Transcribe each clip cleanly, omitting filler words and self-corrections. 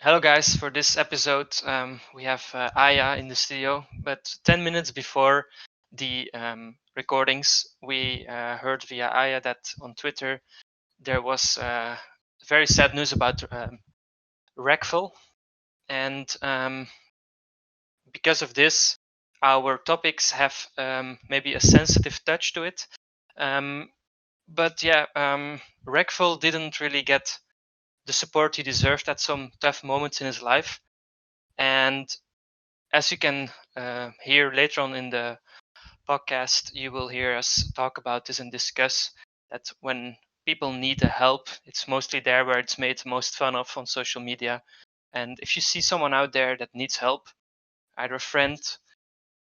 Hello, guys. For this episode, we have Eiya in the studio. But 10 minutes before the recordings, we heard via Eiya that on Twitter there was very sad news about Reckful. And because of this, our topics have maybe a sensitive touch to it. Um, but yeah, Reckful didn't really get the support he deserved at some tough moments in his life. And as you can hear later on in the podcast, you will hear us talk about this and discuss that when people need a help, it's mostly there where it's made most fun of on social media. And if you see someone out there that needs help, either a friend,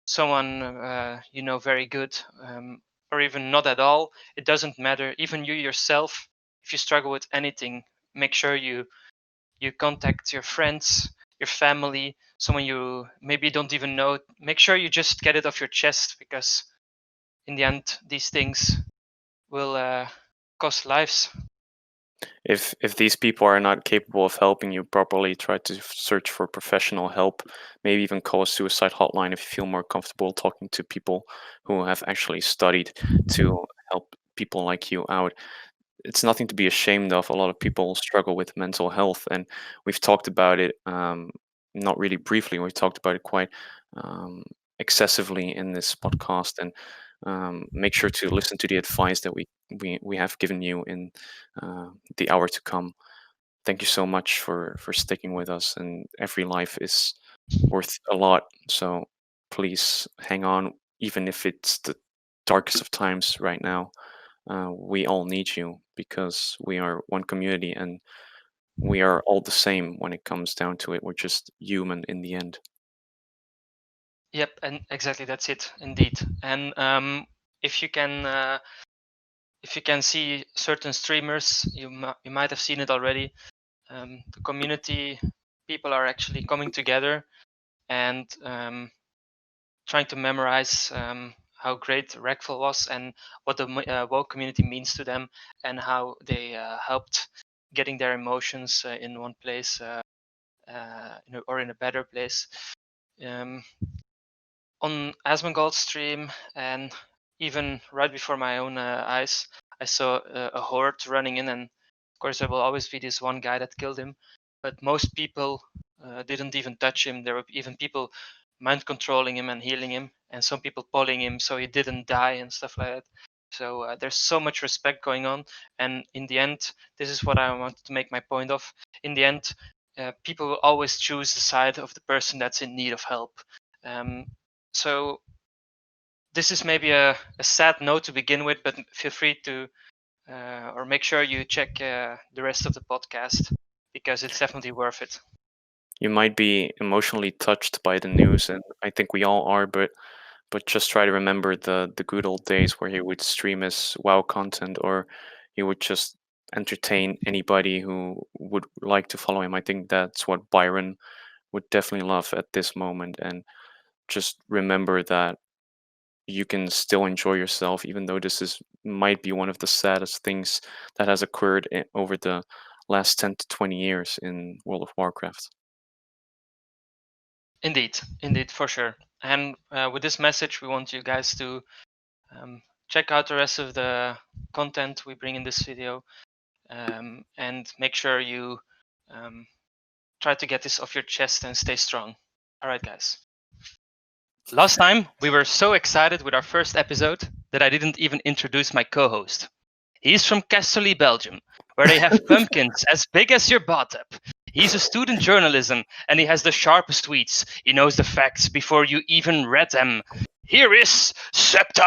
someone you know very good, or even not at all, it doesn't matter. Even you yourself, if you struggle with anything, make sure you contact your friends, your family, someone you maybe don't even know. Make sure you just get it off your chest, because in the end, these things will cost lives. If these people are not capable of helping you properly, try to search for professional help. Maybe even call a suicide hotline if you feel more comfortable talking to people who have actually studied to help people like you out. It's nothing to be ashamed of. A lot of people struggle with mental health, and we've talked about it, not really briefly. We've talked about it quite um, excessively in this podcast, and make sure to listen to the advice that we have given you in the hour to come. Thank you so much for sticking with us, and every life is worth a lot. So please hang on, even if it's the darkest of times right now. We all need you because we are one community and we are all the same when it comes down to it. We're just human in the end. Yep, and exactly that's it, indeed. And if you can, if you can see certain streamers, you might have seen it already. The community people are actually coming together and trying to memorize how great Reckful was and what the woke community means to them, and how they helped getting their emotions in one place, or in a better place. Um, on Asmongold's stream, and even right before my own eyes, I saw a horde running in, and of course there will always be this one guy that killed him, but most people didn't even touch him. There were even people mind controlling him and healing him, and some people pulling him so he didn't die and stuff like that. So there's so much respect going on, and in the end, this is what I wanted to make my point of. In the end, people will always choose the side of the person that's in need of help. Um, so this is maybe a sad note to begin with, but feel free to or make sure you check the rest of the podcast, because it's definitely worth it. You might be emotionally touched by the news, and I think we all are, but just try to remember the good old days where he would stream his WoW content, or he would just entertain anybody who would like to follow him. I think that's what Byron would definitely love at this moment. And just remember that you can still enjoy yourself, even though this is might be one of the saddest things that has occurred over the last 10 to 20 years in World of Warcraft. Indeed, for sure. And with this message, we want you guys to check out the rest of the content we bring in this video, and make sure you try to get this off your chest and stay strong. All right, guys. Last time, we were so excited with our first episode that I didn't even introduce my co host. He's from Casterly, Belgium, where they have pumpkins as big as your bathtub. He's a student journalism, and he has the sharpest tweets. He knows the facts before you even read them. Here is Septa!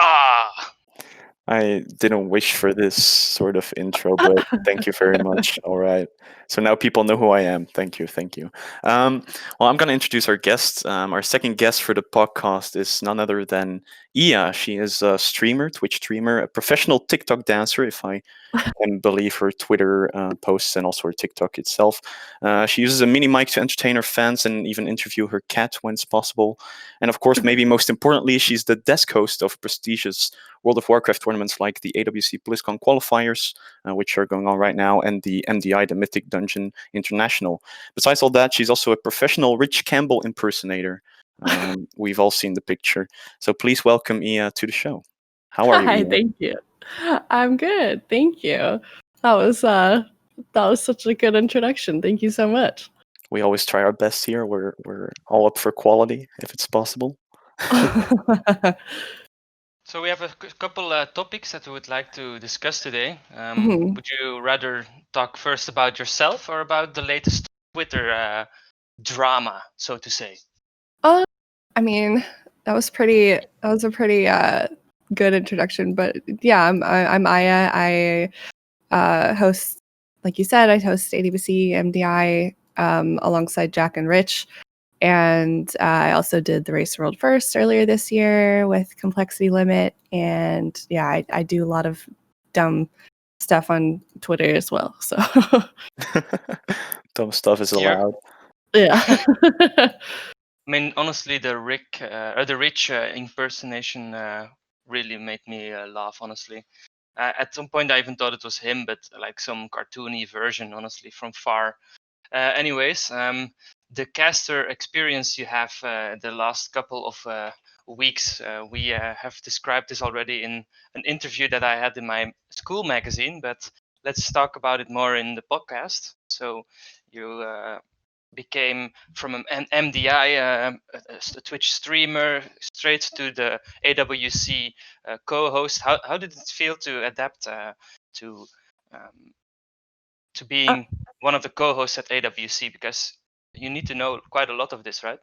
I didn't wish for this sort of intro, but thank you very much. All right. So now people know who I am. Thank you. Thank you. Well, I'm going to introduce our guest. Our second guest for the podcast is none other than Eiya. She is a streamer, Twitch streamer, a professional TikTok dancer, if I can believe her Twitter posts and also her TikTok itself. She uses a mini mic to entertain her fans and even interview her cat when it's possible. And of course, maybe most importantly, she's the desk host of prestigious World of Warcraft tournaments like the AWC BlizzCon qualifiers, which are going on right now, and the MDI, the Mythic Dungeon International. Besides all that, she's also a professional Rich Campbell impersonator. We've all seen the picture. So please welcome Eiya to the show. How are you, Hi, Eiya? thank you. I'm good. Thank you. That was such a good introduction. Thank you so much. We always try our best here. We're all up for quality if it's possible. So we have a couple topics that we would like to discuss today. Mhm. Would you rather talk first about yourself or about the latest Twitter drama, so to say? I mean, that was a pretty good introduction, but yeah, I'm Eiya. I host, like you said, I host ADBC MDI alongside Jack and Rich. And I also did the Race World First earlier this year with Complexity Limit. And yeah, I do a lot of dumb stuff on Twitter as well. So Dumb stuff is allowed. yeah. I mean, honestly, the Rich impersonation really made me laugh. Honestly, at some point I even thought it was him, but like some cartoony version, honestly, from far. Anyways, the caster experience you have the last couple of weeks, we have described this already in an interview that I had in my school magazine, but let's talk about it more in the podcast. So you became from an MDI, a Twitch streamer, straight to the AWC co-host. How did it feel to adapt to being one of the co-hosts at AWC? Because you need to know quite a lot of this, right?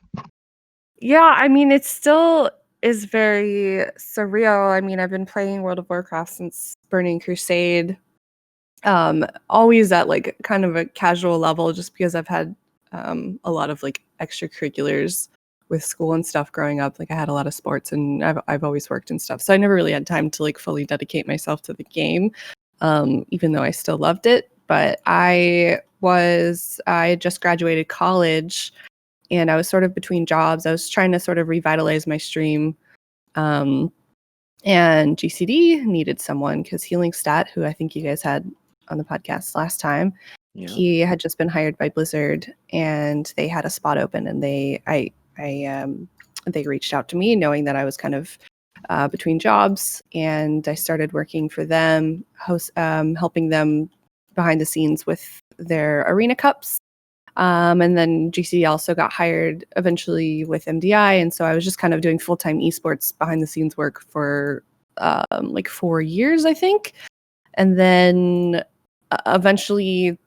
Yeah, I mean, it still is very surreal. I mean, I've been playing World of Warcraft since Burning Crusade. Always at like kind of a casual level, just because I've had a lot of like extracurriculars with school and stuff growing up. Like I had a lot of sports, and I've always worked and stuff, so I never really had time to like fully dedicate myself to the game, even though I still loved it. But I had just graduated college, and I was sort of between jobs. I was trying to sort of revitalize my stream. And GCD needed someone because Healing Stat, who I think you guys had on the podcast last time, he had just been hired by Blizzard, and they had a spot open, and they reached out to me knowing that I was kind of between jobs, and I started working for them, helping them behind the scenes with their arena cups. And then GCD also got hired eventually with MDI, and so I was just kind of doing full-time esports behind the scenes work for like 4 years, I think. And then eventually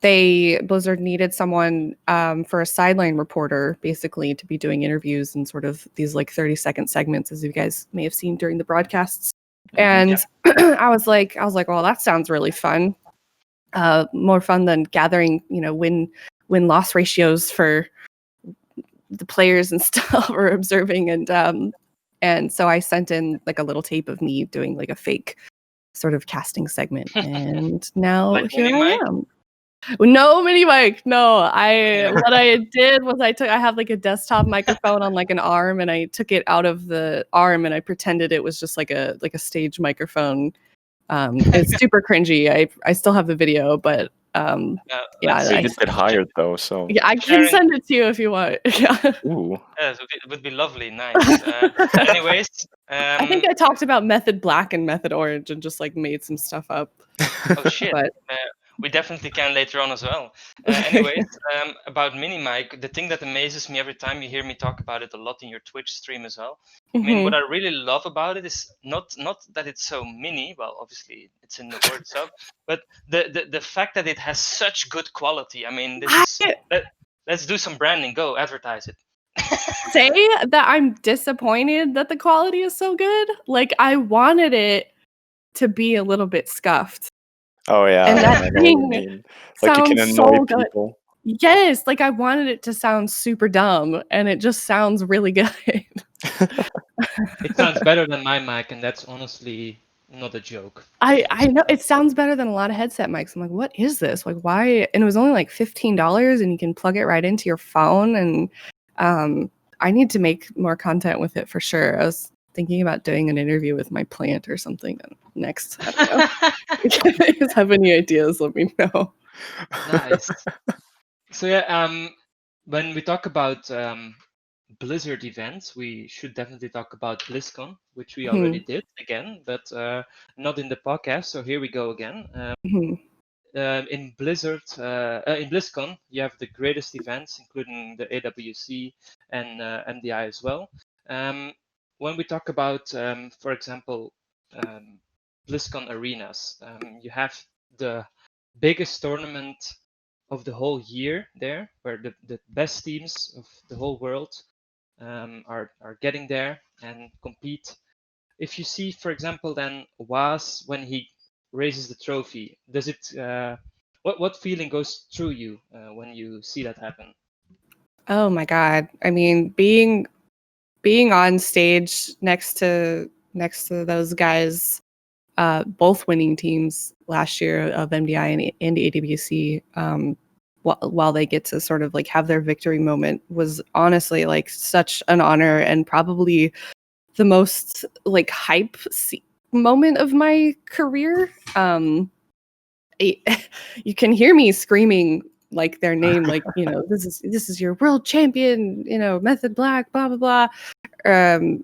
Blizzard needed someone for a sideline reporter, basically, to be doing interviews and sort of these like 30-second segments, as you guys may have seen during the broadcasts. And I was like, well, that sounds really fun. More fun than gathering, win-loss ratios for the players and stuff, or observing. And so I sent in like a little tape of me doing like a fake sort of casting segment, and now Like here Mini I Mike? am. No mini mic. No, what I did was I have like a desktop microphone on like an arm, and I took it out of the arm and I pretended it was just like a stage microphone. It's super cringy. I still have the video, but yeah, So you did get hired though, so yeah, I can send it to you if you want. Yeah. Ooh. Yes, it would be lovely. Nice. Anyways, I think I talked about Method Black and Method Orange and just like made some stuff up. Oh shit. But we definitely can later on as well. Anyways, about Mini Mike, the thing that amazes me every time you hear me talk about it a lot in your Twitch stream as well. I mean, what I really love about it is not that it's so mini. Well, obviously it's in the word itself, but the fact that it has such good quality. I mean, let's do some branding. Go advertise it. Say that I'm disappointed that the quality is so good. Like I wanted it to be a little bit scuffed. Oh yeah, and that I know what you mean. Like you can sounds annoy so good. people. Yes, like I wanted it to sound super dumb, and it just sounds really good. It sounds better than my mic, and that's honestly not a joke. I know it sounds better than a lot of headset mics. I'm like, what is this? Like, why? And it was only like $15, and you can plug it right into your phone. And I need to make more content with it for sure. thinking about doing an interview with my plant or something next. I don't know. If you guys have any ideas, let me know. Nice. So yeah, when we talk about Blizzard events, we should definitely talk about BlizzCon, which we already did again, but not in the podcast. So here we go again. In Blizzard, in BlizzCon, you have the greatest events, including the AWC and MDI as well. When we talk about, for example, BlizzCon arenas, you have the biggest tournament of the whole year there, where the best teams of the whole world are getting there and compete. If you see, for example, then Was when he raises the trophy, does it? What feeling goes through you when you see that happen? Oh my God! I mean, being on stage next to those guys, both winning teams last year of MDI and AWC, while they get to sort of like have their victory moment, was honestly like such an honor and probably the most like hype moment of my career. You can hear me screaming like their name, like, you know, this is your world champion, you know, Method Black, blah blah blah. And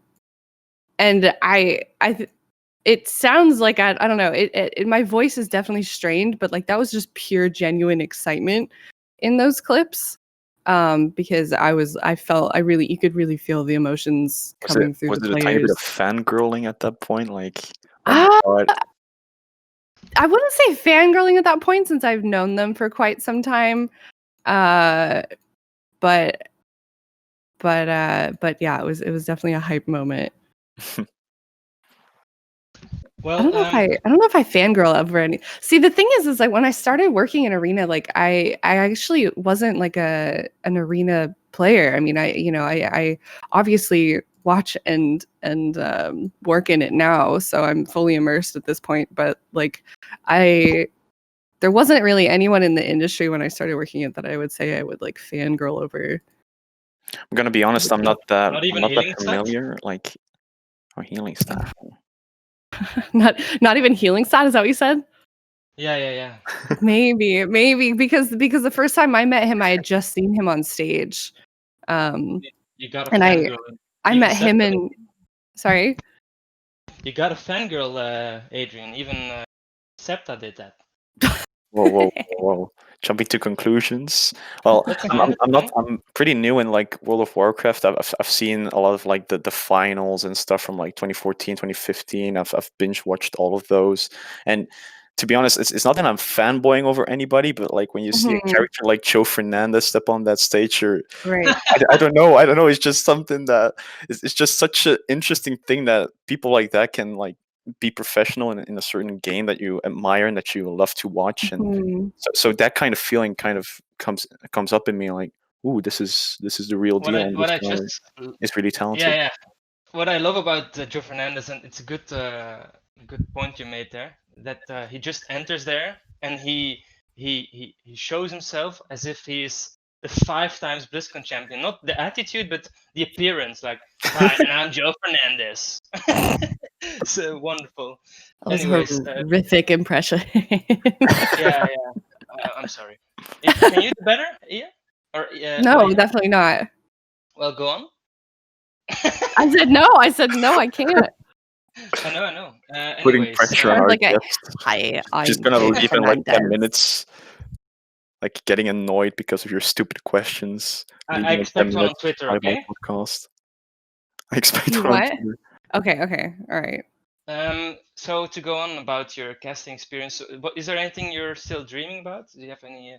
it sounds like I don't know, it my voice is definitely strained, but like that was just pure genuine excitement in those clips. Because I felt you could really feel the emotions coming through the players. Was it a tiny bit of fangirling at that point? Like, I wouldn't say fangirling at that point since I've known them for quite some time. But yeah, it was definitely a hype moment. Well, I don't know if I fangirl over any. See, the thing is like when I started working in arena, like I actually wasn't like an arena player. I mean, I obviously watch and work in it now, so I'm fully immersed at this point. But like, there wasn't really anyone in the industry when I started working it that I would say I would like fangirl over. I'm gonna be honest, I'm not that familiar. Like, healing staff. not even healing stat, is that what you said? Yeah. maybe because the first time I met him, I had just seen him on stage. You got a and fangirl. I met him in. Sorry. You got a fangirl, Adrian. Even Septa did that. Whoa. Jumping to conclusions. Well, I'm pretty new in like World of Warcraft. I've seen a lot of like the finals and stuff from like 2014, 2015. I've binge watched all of those. And to be honest, it's not that I'm fanboying over anybody, but like when you see a character like Joe Fernandez step on that stage, you're right. I don't know. It's just something that it's just such an interesting thing that people like that can like be professional in a certain game that you admire and that you love to watch. And so that kind of feeling kind of comes up in me like, ooh, this is the real deal. It's really talented. Yeah. What I love about Joe Fernandez, and it's a good point you made there, that he just enters there and he shows himself as if he's the 5 times BlizzCon champion. Not the attitude, but the appearance. Like, hi, and I'm Joe Fernandez. So wonderful. That was a horrific impression. Yeah. I'm sorry. Can you do better, Eiya? Or no, definitely not. Well, go on. I said no. I can't. I know. Putting pressure on our guest. Hi, she's gonna leave in like 10 minutes. Like getting annoyed because of your stupid questions. I expect one on Twitter, okay? Podcast. I expect one on Twitter. Okay. All right. So to go on about your casting experience, is there anything you're still dreaming about? Do you have any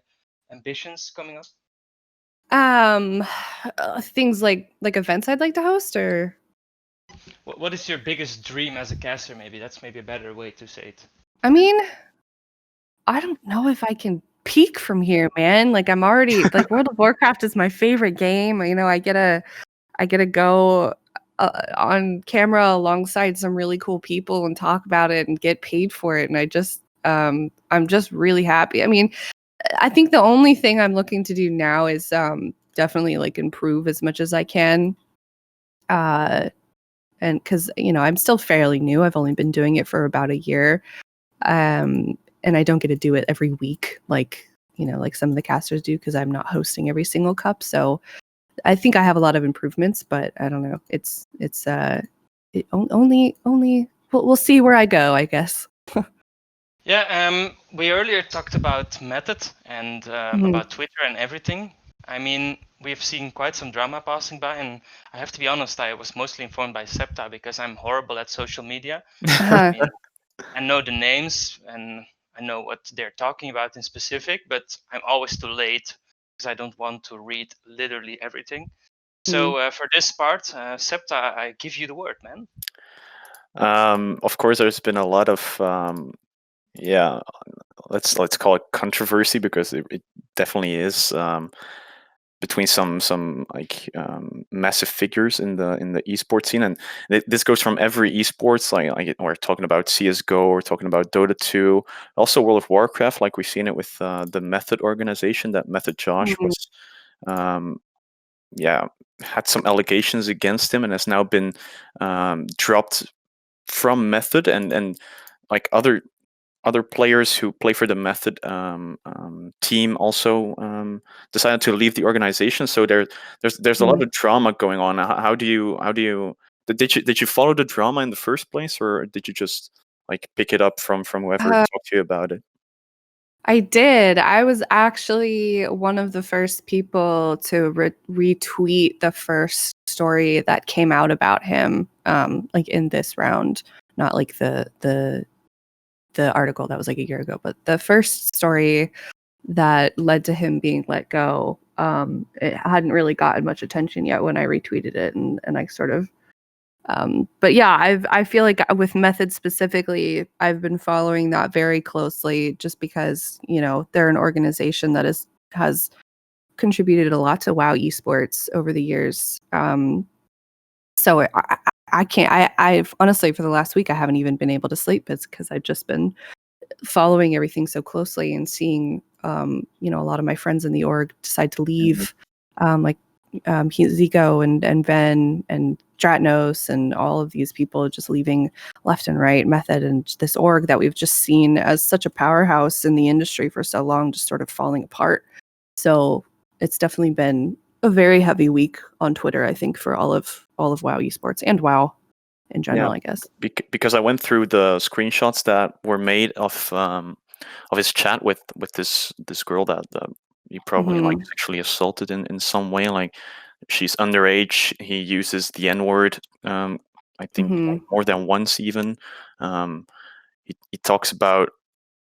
ambitions coming up? Things like events I'd like to host, or what is your biggest dream as a caster? Maybe that's a better way to say it. I mean, I don't know if I can peak from here, man. Like I'm already like World of Warcraft is my favorite game. You know, I get to go on camera alongside some really cool people and talk about it and get paid for it. And I'm just really happy. I mean, I think the only thing I'm looking to do now is definitely like improve as much as I can. and because I'm still fairly new. I've only been doing it for about a year, and I don't get to do it every week like like some of the casters do because I'm not hosting every single cup. So I think I have a lot of improvements, but I don't know. Only we'll see where I go, I guess. Yeah, we earlier talked about method and about Twitter and everything. I mean, we've seen quite some drama passing by, and I have to be honest, I was mostly informed by Septa because I'm horrible at social media. I mean, I know the names and I know what they're talking about in specific, but I'm always too late because I don't want to read literally everything. So for this part, Septa, I give you the word, man. Of course, there's been a lot of let's call it controversy because it definitely is between some like massive figures in the esports scene, and this goes from every esports. Like we're talking about CS:GO, we're talking about Dota 2, also World of Warcraft. Like we've seen it with the Method organization. That Method Josh was had some allegations against him and has now been dropped from Method, and like other players who play for the Method team also decided to leave the organization. So there's a lot of drama going on. How do you did you follow the drama in the first place, or did you just like pick it up from whoever talked to you about it? I did. I was actually one of the first people to retweet the first story that came out about him, like in this round, not like the article that was like a year ago, but the first story that led to him being let go. It hadn't really gotten much attention yet when I retweeted it, and I sort of. But yeah, I feel like with Method specifically, I've been following that very closely just because they're an organization that has contributed a lot to WoW esports over the years. So I can't. I've honestly for the last week I haven't even been able to sleep. It's because I've just been following everything so closely and seeing a lot of my friends in the org decide to leave, like Zico and Ben and Dratnos and all of these people just leaving left and right. Method and this org that we've just seen as such a powerhouse in the industry for so long just sort of falling apart. So it's definitely been a very heavy week on Twitter, I think, for all of WoW esports and WoW in general, I guess. Because I went through the screenshots that were made of his chat with this girl that he probably like sexually assaulted in some way. Like she's underage. He uses the N-word. I think more than once even. He talks about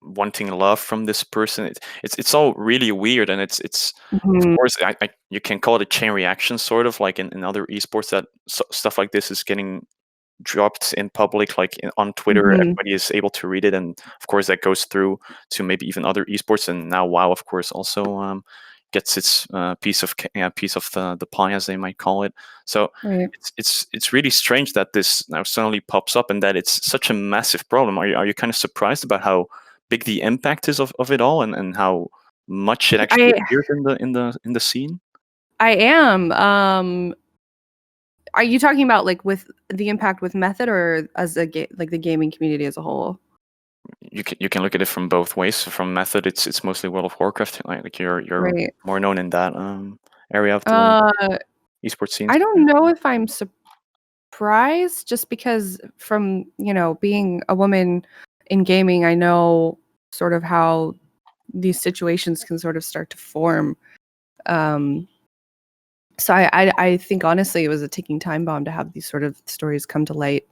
wanting love from this person. It's all really weird, and it's of course you can call it a chain reaction, sort of like in other esports that stuff like this is getting dropped in public, like on Twitter. Everybody is able to read it, and of course that goes through to maybe even other esports, and now WoW of course also gets its piece of the pie, as they might call it. So it's really strange that this now suddenly pops up and that it's such a massive problem. Are you kind of surprised about how big the impact is of it all, and how much it actually appears in the scene? I am. Are you talking about like with the impact with Method or as like the gaming community as a whole? You can look at it from both ways. From Method, it's mostly World of Warcraft. Like you're more known in that area of the esports scene. I don't know if I'm surprised, just because from being a woman in gaming, I know sort of how these situations can sort of start to form. So I think honestly it was a ticking time bomb to have these sort of stories come to light.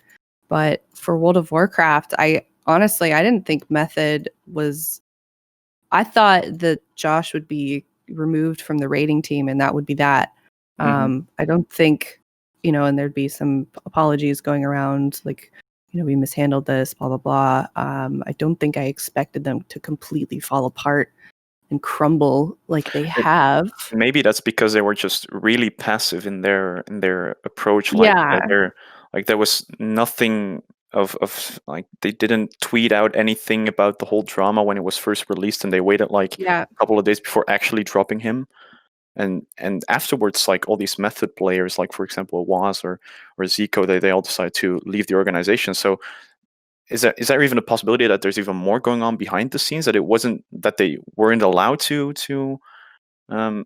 But for World of Warcraft, I didn't think Method was. I thought that Josh would be removed from the rating team and that would be that. I don't think, and there'd be some apologies going around like, we mishandled this, blah, blah, blah. I don't think I expected them to completely fall apart and crumble like they have. Maybe that's because they were just really passive in their approach. Like there was nothing of like they didn't tweet out anything about the whole drama when it was first released, and they waited like a couple of days before actually dropping him. and afterwards, like all these method players, like for example Waz or Zico, they all decide to leave the organization. So is there even a possibility that there's even more going on behind the scenes, that it wasn't, that they weren't allowed to um,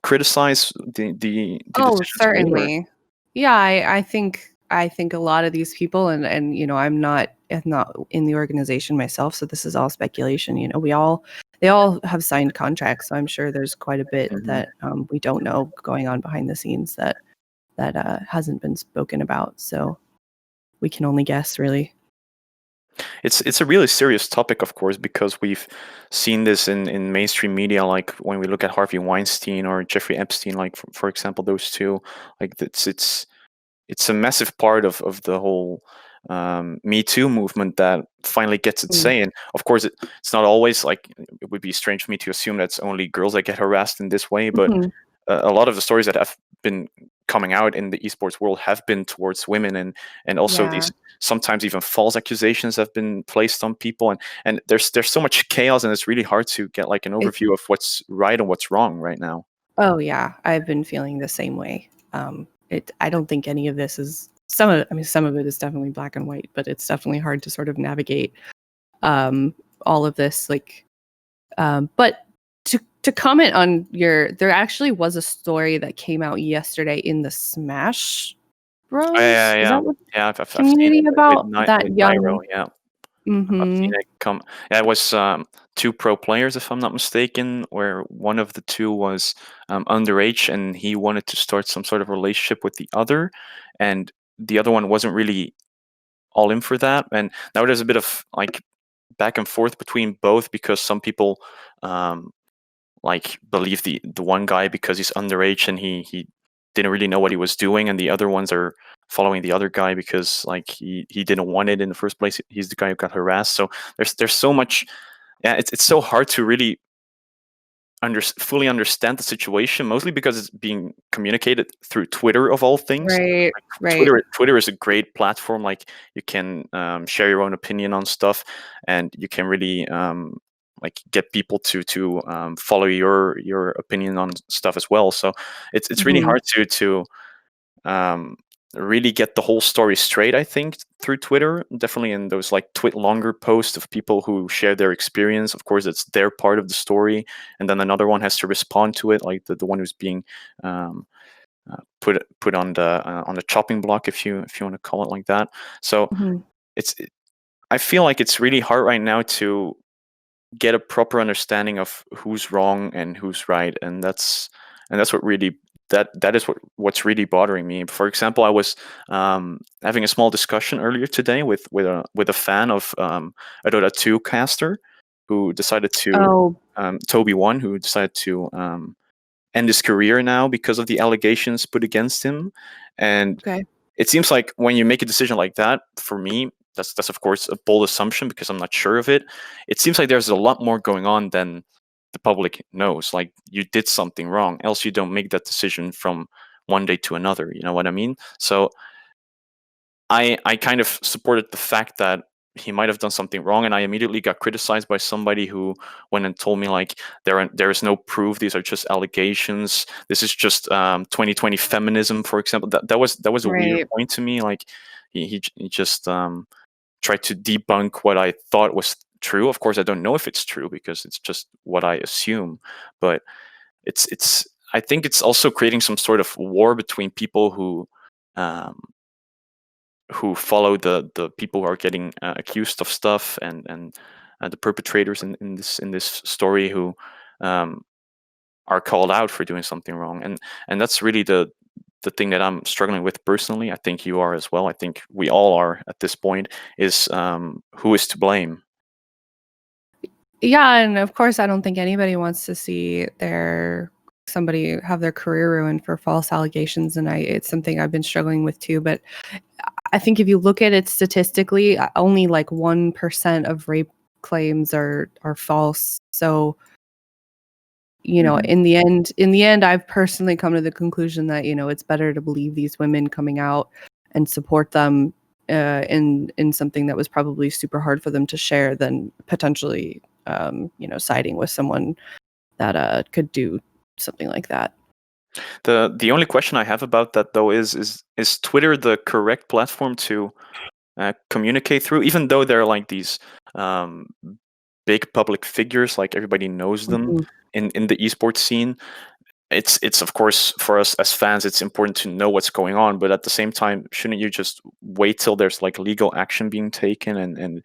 criticize the Oh, decisions made? Or certainly. Yeah, I think a lot of these people, and I'm not in the organization myself, so this is all speculation. They all have signed contracts, so I'm sure there's quite a bit Mhm. that we don't know going on behind the scenes that hasn't been spoken about. So we can only guess, really. It's a really serious topic, of course, because we've seen this in mainstream media, like when we look at Harvey Weinstein or Jeffrey Epstein, like for example, those two. Like it's a massive part of the whole Me Too movement that finally gets its Mm. say. And of course, it's not always like, it would be strange for me to assume that's only girls that get harassed in this way, but Mhm. a lot of the stories that have been coming out in the esports world have been towards women, and also Yeah. these sometimes even false accusations have been placed on people, and there's so much chaos, and it's really hard to get like an It, overview of what's right and what's wrong right now. oh yeah, I've been feeling the same way. I don't think any of this is some of it is definitely black and white, but it's definitely hard to sort of navigate all of this. But to comment on there actually was a story that came out yesterday in the Smash Bros. Oh, yeah, Is yeah, that what yeah. I've seen community it about that with Nairo. young? Yeah, I've seen Mm-hmm. it come. Yeah, it was two pro players, if I'm not mistaken, where one of the two was underage, and he wanted to start some sort of relationship with the other, and the other one wasn't really all in for that. And now there's a bit of like back and forth between both, because some people um, like believe the one guy because he's underage and he didn't really know what he was doing, and the other ones are following the other guy because like he didn't want it in the first place. He's the guy who got harassed. So there's so much. Yeah, it's so hard to really fully understand the situation, mostly because it's being communicated through Twitter of all things. Right, Like right. Twitter is a great platform. Like you can share your own opinion on stuff, and you can really like get people to follow your opinion on stuff as well. So it's really Mhm. hard to um, really get the whole story straight, I think, through Twitter. Definitely in those like longer posts of people who share their experience. Of course, it's their part of the story, and then another one has to respond to it, like the one who's being um, put on the chopping block, if you want to call it like that. So Mhm. it's I feel like it's really hard right now to get a proper understanding of who's wrong and who's right, and that's what really that is what's really bothering me. For example, I was having a small discussion earlier today with a fan of a Dota 2 caster who decided to Oh, Toby One, who decided to end his career now because of the allegations put against him. And okay. it seems like when you make a decision like that, for me, that's of course a bold assumption because I'm not sure of it. It seems like there's a lot more going on than the public knows. Like you did something wrong, else you don't make that decision from one day to another. You know what I mean? So I kind of supported the fact that he might have done something wrong, and I immediately got criticized by somebody who went and told me like there is no proof, these are just allegations, this is just 2020 feminism, for example. That was a weird Right. point to me. Like he just tried to debunk what I thought was true. Of course, I don't know if it's true because it's just what I assume, but it's I think it's also creating some sort of war between people um, who follow the people who are getting accused of stuff, and the perpetrators in this story who um, are called out for doing something wrong, and that's really the thing that I'm struggling with personally. I think you are as well. I think we all are at this point. Is who is to blame? Yeah, and of course, I don't think anybody wants to see somebody have their career ruined for false allegations, and it's something I've been struggling with too. But I think if you look at it statistically, only like 1% of rape claims are false. So, Mhm. in the end, I've personally come to the conclusion that, it's better to believe these women coming out and support them in something that was probably super hard for them to share than potentially, siding with someone that could do something like that. The only question I have about that though is Twitter the correct platform to communicate through, even though they're like these big public figures, like everybody knows them Mhm. in the esports scene. It's of course for us as fans, it's important to know what's going on, but at the same time, shouldn't you just wait till there's like legal action being taken and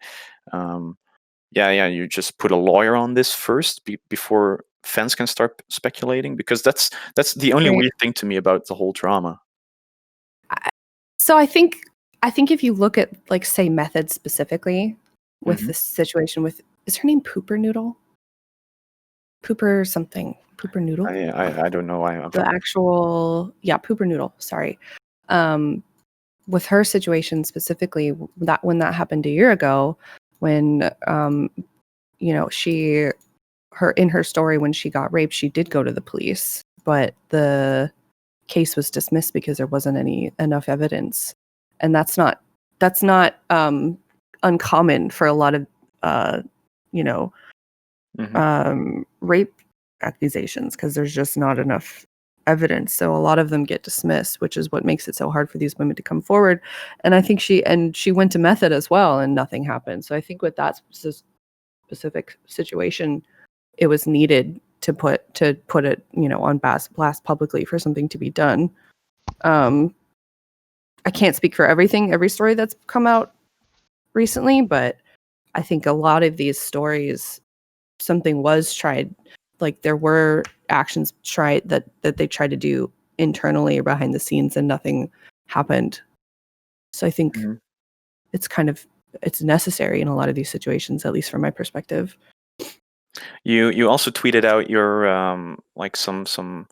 you just put a lawyer on this first before fans can start speculating? Because that's the only Right. weird thing to me about the whole drama. So I think if you look at, like, say, Method specifically with Mhm. this situation with, is her name Pooper Noodle? Pooper something. Pooper Noodle? I don't know. I'm The actual, yeah, Pooper Noodle, sorry. With her situation specifically, that when that happened a year ago, when you know, in her story when she got raped, she did go to the police, but the case was dismissed because there wasn't enough evidence. And that's not uncommon for a lot of you know, rape accusations, because there's just not enough evidence. So a lot of them get dismissed, which is what makes it so hard for these women to come forward. And I think she went to Method as well, and nothing happened. So I think with that specific situation, it was needed to put it, you know, on blast publicly for something to be done. I can't speak for every story that's come out recently, but I think a lot of these stories, something was tried, like there were actions tried that they tried to do internally or behind the scenes, and nothing happened. So I think it's necessary in a lot of these situations, at least from my perspective. You also tweeted out your like some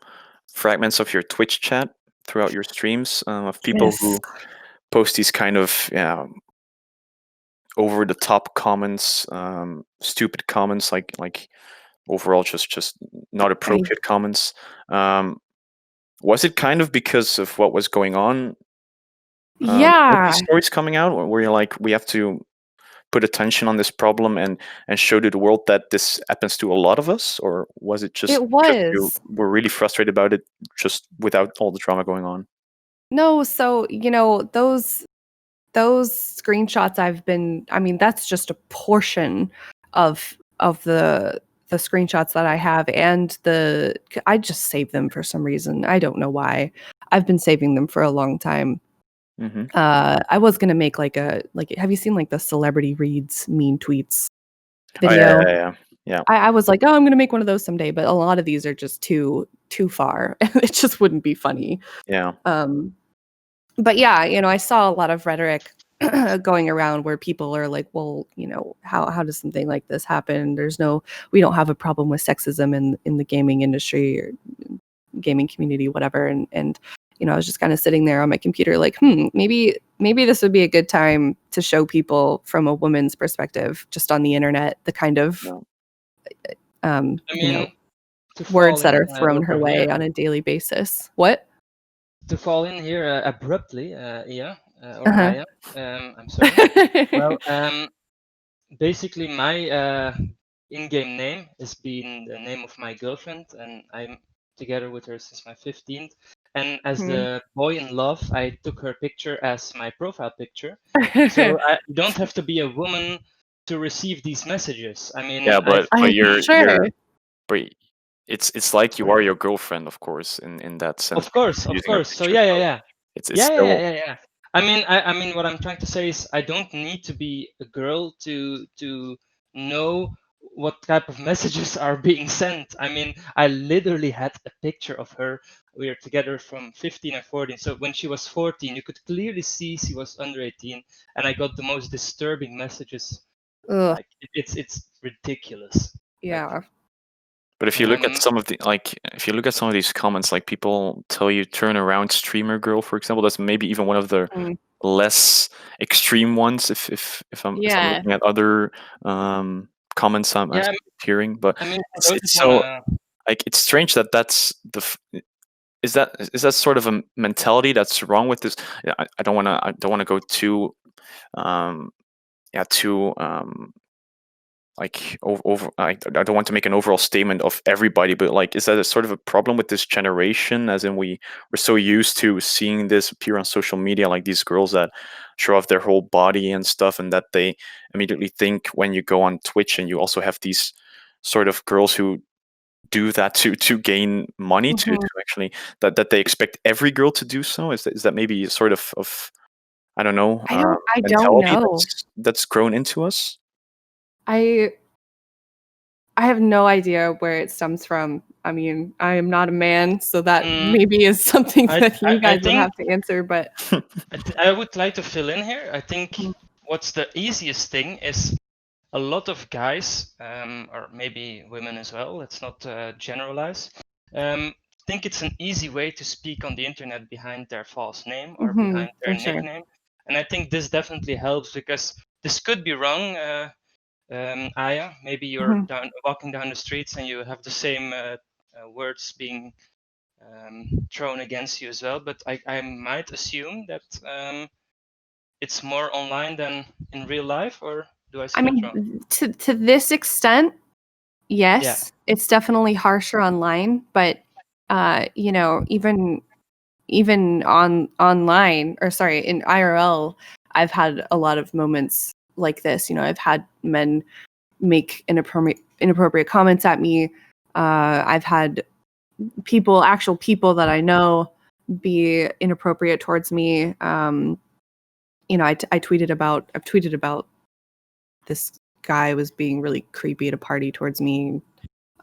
fragments of your Twitch chat throughout your streams of people Yes. who post these kind of over the top comments, stupid comments, like overall just not appropriate comments. Was it kind of because of what was going on? With these stories coming out, where you're like, we have to put attention on this problem and show to the world that this happens to a lot of us? Or was it just because you were really frustrated about it, just without all the drama going on? No, so, you know, those screenshots that's just a portion of the screenshots that I have, and I just saved them for some reason. I don't know why. I've been saving them for a long time. I was gonna make have you seen like the celebrity reads mean tweets video? Yeah. I was like, oh, I'm gonna make one of those someday, but a lot of these are just too far. It just wouldn't be funny. Yeah. But yeah, you know, I saw a lot of rhetoric going around where people are like, well, you know, how does something like this happen? We don't have a problem with sexism in the gaming industry or gaming community, whatever. And you know, I was just kind of sitting there on my computer like, maybe this would be a good time to show people from a woman's perspective, just on the internet, the kind of you know, words that are thrown her way on a daily basis. What? To fall in here abruptly, Eiya, or Eiya, I'm sorry. Well, basically my in-game name has been the name of my girlfriend, and I'm together with her since my 15th. And as the boy in love, I took her picture as my profile picture. So you don't have to be a woman to receive these messages. I mean, yeah, but you're sure. But it's like you are your girlfriend, of course, in that sense. Of course. So yeah. It's still... yeah. I mean, what I'm trying to say is, I don't need to be a girl to know what type of messages are being sent. I mean, I literally had a picture of her. We are together from 15 and 14. So when she was 14, you could clearly see she was under 18, and I got the most disturbing messages. Ugh. Like it's ridiculous. Yeah. But if you look at some of these comments, like people tell you turn around streamer girl, for example, that's maybe even one of the less extreme ones. If I'm looking at other comments I'm hearing, but I mean, it's so like it's strange that that's is that sort of a mentality that's wrong with this. I don't want to go too like over I don't want to make an overall statement of everybody, but like, is that a sort of a problem with this generation, as in we're so used to seeing this appear on social media, like these girls that show off their whole body and stuff, and that they immediately think when you go on Twitch and you also have these sort of girls who do that to gain money, to actually, that they expect every girl to do so? Is that maybe sort of I don't know, I don't mentality know. that's grown into us? I have no idea where it stems from. I mean, I am not a man, so that maybe is something that you guys would have to answer. But I would like to fill in here. I think what's the easiest thing is a lot of guys, or maybe women as well, let's not generalize, think it's an easy way to speak on the internet behind their false name or behind their nickname. And I think this definitely helps, because this could be wrong. Eiya, maybe you're walking down the streets and you have the same words being thrown against you as well. But I might assume that it's more online than in real life, or do I see that wrong? To this extent, yes, it's definitely harsher online. But you know, even online, or sorry, in IRL, I've had a lot of moments like this. You know, I've had men make inappropriate comments at me. I've had actual people that I know, be inappropriate towards me. You know, I've tweeted about this guy was being really creepy at a party towards me.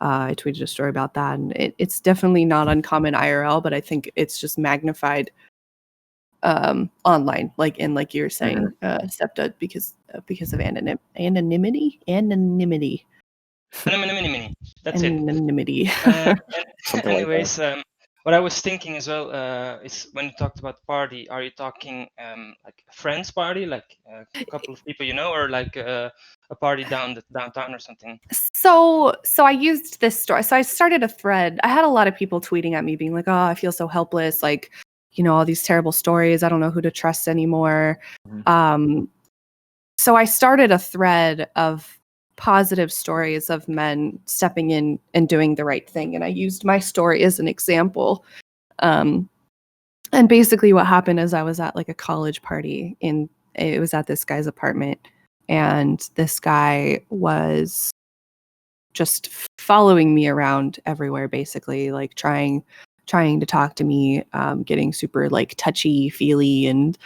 I tweeted a story about that, and it's definitely not uncommon IRL, but I think it's just magnified online, like you were saying, Septa, because of anonymity. That's anonymity. Anyways, what I was thinking as well is, when you talked about party, are you talking like a friend's party, like a couple of people you know, or like a party downtown or something? So I used this story. So I started a thread. I had a lot of people tweeting at me being like, "Oh, I feel so helpless. Like, you know, all these terrible stories. I don't know who to trust anymore." So I started a thread of positive stories of men stepping in and doing the right thing, and I used my story as an example. And basically what happened is, I was at like a college party, and it was at this guy's apartment, and this guy was just following me around everywhere, basically, like trying to talk to me, getting super like touchy feely, and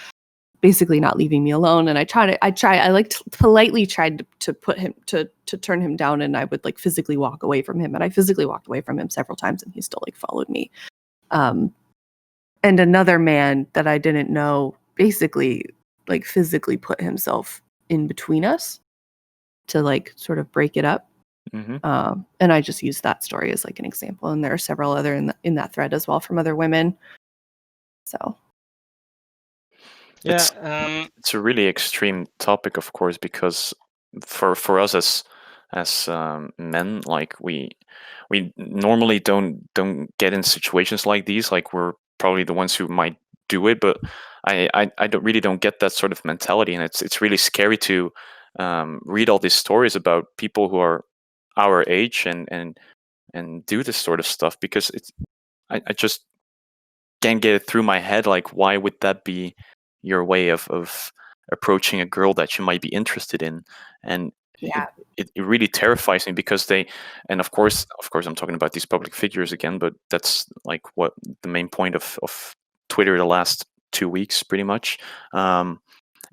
basically not leaving me alone. And I like politely tried to put him to turn him down, and I would like physically walk away from him, and I physically walked away from him several times, and he still like followed me. And another man that I didn't know basically like physically put himself in between us to like sort of break it up. And I just used that story as like an example, and there are several other in that thread as well from other women. So it's a really extreme topic, of course, because for us as men, like we normally don't get in situations like these. Like, we're probably the ones who might do it, but I really don't get that sort of mentality, and it's really scary to read all these stories about people who are our age and do this sort of stuff, because I just can't get it through my head, like, why would that be your way of approaching a girl that you might be interested in? And it really terrifies me, because and of course I'm talking about these public figures again, but that's like what the main point of Twitter the last 2 weeks pretty much,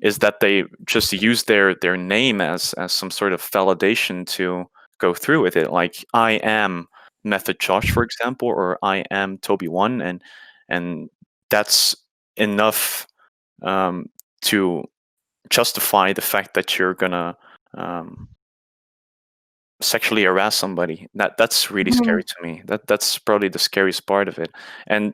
is that they just use their name as some sort of validation to go through with it. Like, I am Method Josh, for example, or I am Toby One, and that's enough to justify the fact that you're gonna sexually harass somebody. That's really scary to me. That's probably the scariest part of it. And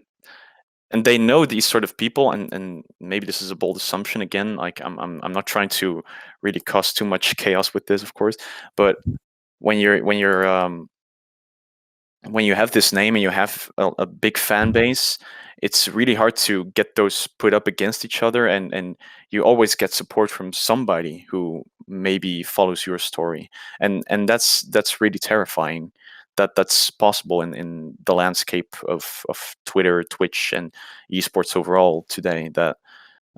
they know these sort of people, and maybe this is a bold assumption again. Like, I'm not trying to really cause too much chaos with this, of course, but when you have this name and you have a big fan base, it's really hard to get those put up against each other, and you always get support from somebody who maybe follows your story, and that's really terrifying that that's possible in the landscape of Twitter, Twitch, and esports overall today. That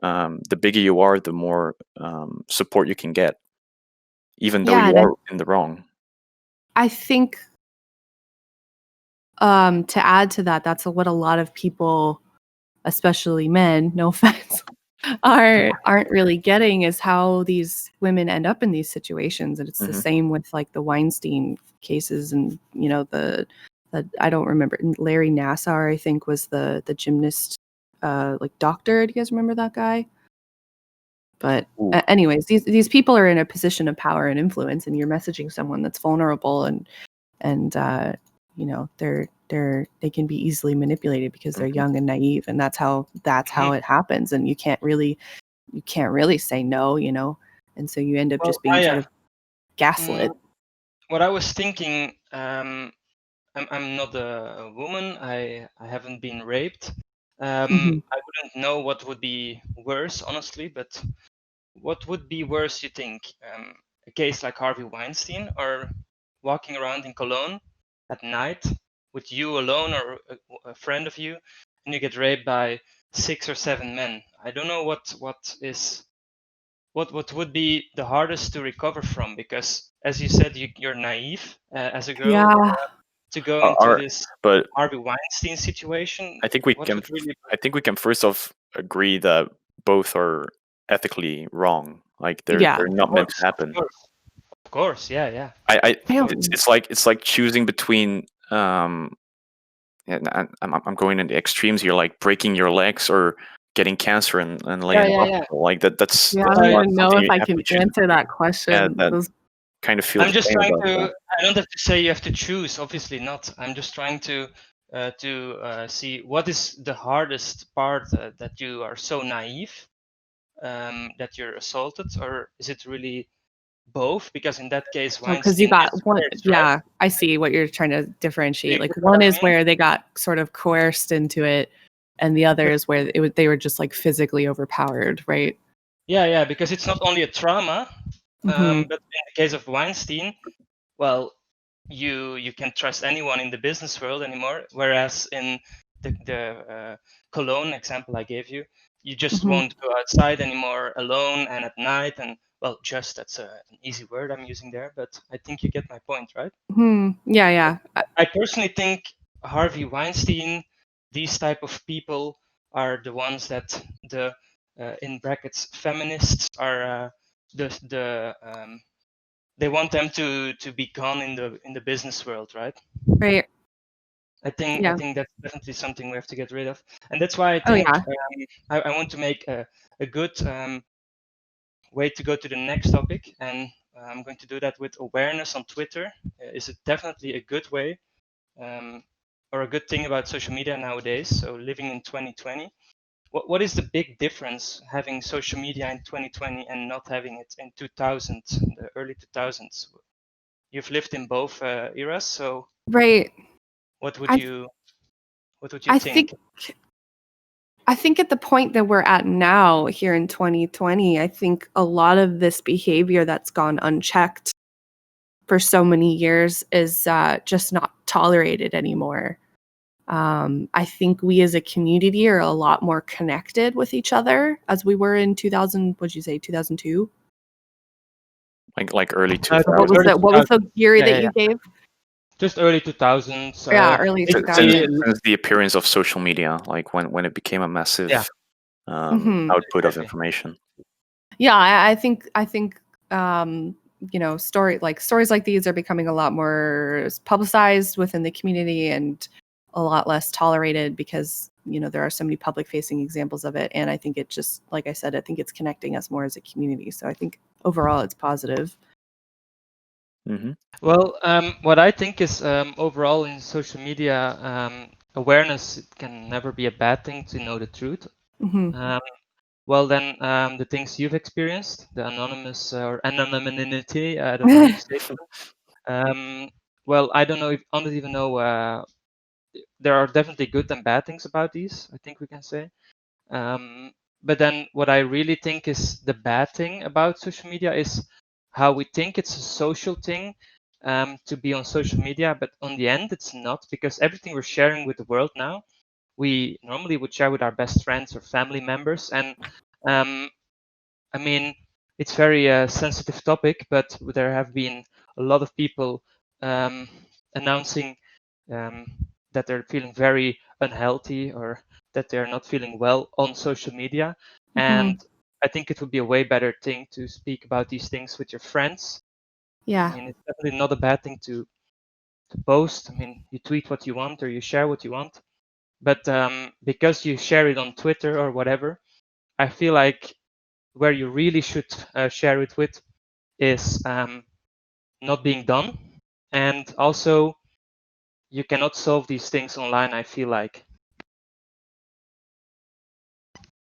the bigger you are, the more support you can get, even though Yeah, you and are in the wrong. I think to add to that, that's what a lot of people, especially men, no offense, aren't really getting, is how these women end up in these situations. And it's the same with like the Weinstein cases, and you know, the I don't remember, Larry Nassar, I think, was the gymnast like doctor. Do you guys remember that guy? But anyways, these people are in a position of power and influence, and you're messaging someone that's vulnerable, and you know, they can be easily manipulated because they're young and naive, and that's how it happens. And you can't really say no, you know, and so you end up just being sort of gaslit. What I was thinking, I'm not a woman. I haven't been raped. I wouldn't know what would be worse, honestly. But what would be worse, you think? A case like Harvey Weinstein, or walking around in Cologne at night with you alone, or a friend of you, and you get raped by 6 or 7 men? I don't know what would be the hardest to recover from, because as you said, you're naive as a girl. Yeah. To go into this but Harvey Weinstein situation, I think we can first off agree that both are ethically wrong. Like they're not meant to happen. Of course, yeah. It's like choosing between and I'm going into extremes here, like breaking your legs or getting cancer and laying in the hospital. Like that's I don't even know if I can answer that question. Yeah, that kind of feels. I'm just trying to. I don't have to say you have to choose. Obviously not. I'm just trying to see what is the hardest part, that you are so naive, that you're assaulted, or is it really both? Because in that case, because you got one. Yeah, I see what you're trying to differentiate. Like one is where they got sort of coerced into it, and the other is where they were just like physically overpowered, right? Yeah, because it's not only a trauma, but in the case of Weinstein, well, you can't trust anyone in the business world anymore. Whereas in the Cologne example I gave you, you just won't go outside anymore alone and at night. And well, just that's an easy word I'm using there, but I think you get my point, right? Yeah. I personally think Harvey Weinstein, these type of people are the ones that the in brackets feminists are they want them to be gone in the business world, right? Right. I think that's definitely something we have to get rid of, and that's why I think I want to make a good way to go to the next topic, and I'm going to do that with awareness on Twitter. Is it definitely a good way, or a good thing about social media nowadays? So living in 2020, what is the big difference having social media in 2020 and not having it in 2000, the early 2000s? You've lived in both eras, so right. What would you think? I think at the point that we're at now here in 2020, I think a lot of this behavior that's gone unchecked for so many years is just not tolerated anymore. I think we as a community are a lot more connected with each other as we were in 2000. What'd you say, 2002? Like early 2000s. What was the year that you gave? Just early 2000s. Early 2000s. Since the appearance of social media, like when it became a massive output of information. Yeah, I think you know, stories like these are becoming a lot more publicized within the community and a lot less tolerated because, you know, there are so many public facing examples of it. And I think it just, like I said, I think it's connecting us more as a community. So I think overall it's positive. Well, what I think is overall in social media, awareness can never be a bad thing to know the truth. Well, then the things you've experienced, the anonymous or anonymity, I don't know how to say it. Well, I don't even know there are definitely good and bad things about these, I think we can say. But then what I really think is the bad thing about social media is how we think it's a social thing to be on social media, but on the end it's not, because everything we're sharing with the world now, we normally would share with our best friends or family members. And I mean, it's very sensitive topic, but there have been a lot of people announcing that they're feeling very unhealthy or that they're not feeling well on social media. And I think it would be a way better thing to speak about these things with your friends. Yeah. I mean, it's definitely not a bad thing to post. I mean, you tweet what you want or you share what you want. But because you share it on Twitter or whatever, I feel like where you really should share it with is not being done. And also, you cannot solve these things online, I feel like.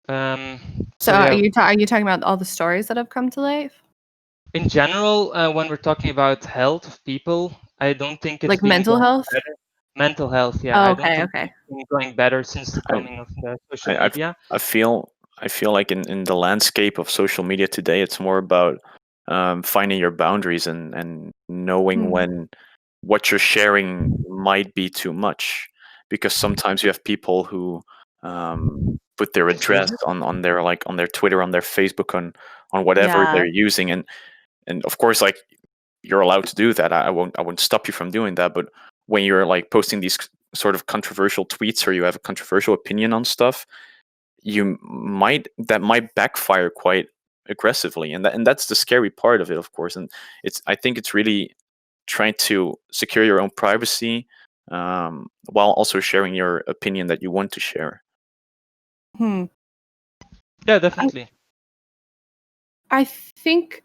So yeah, are you talking about all the stories that have come to life? in general, when we're talking about health of people, I don't think it's Like been mental going health? better. Mental health, yeah. Oh, I don't okay, think okay. it's been going better since the coming of the social I media. feel like in the landscape of social media today, it's more about finding your boundaries and knowing when what you're sharing might be too much, because sometimes you have people who put their Misuse address it. on their on their Twitter, on their Facebook, on whatever Yeah. they're using, and of course, like, you're allowed to do that. I won't stop you from doing that. But when you're like posting these sort of controversial tweets, or you have a controversial opinion on stuff, that might backfire quite aggressively, and that's the scary part of it, of course. And I think it's really trying to secure your own privacy, while also sharing your opinion that you want to share. Yeah, definitely. I think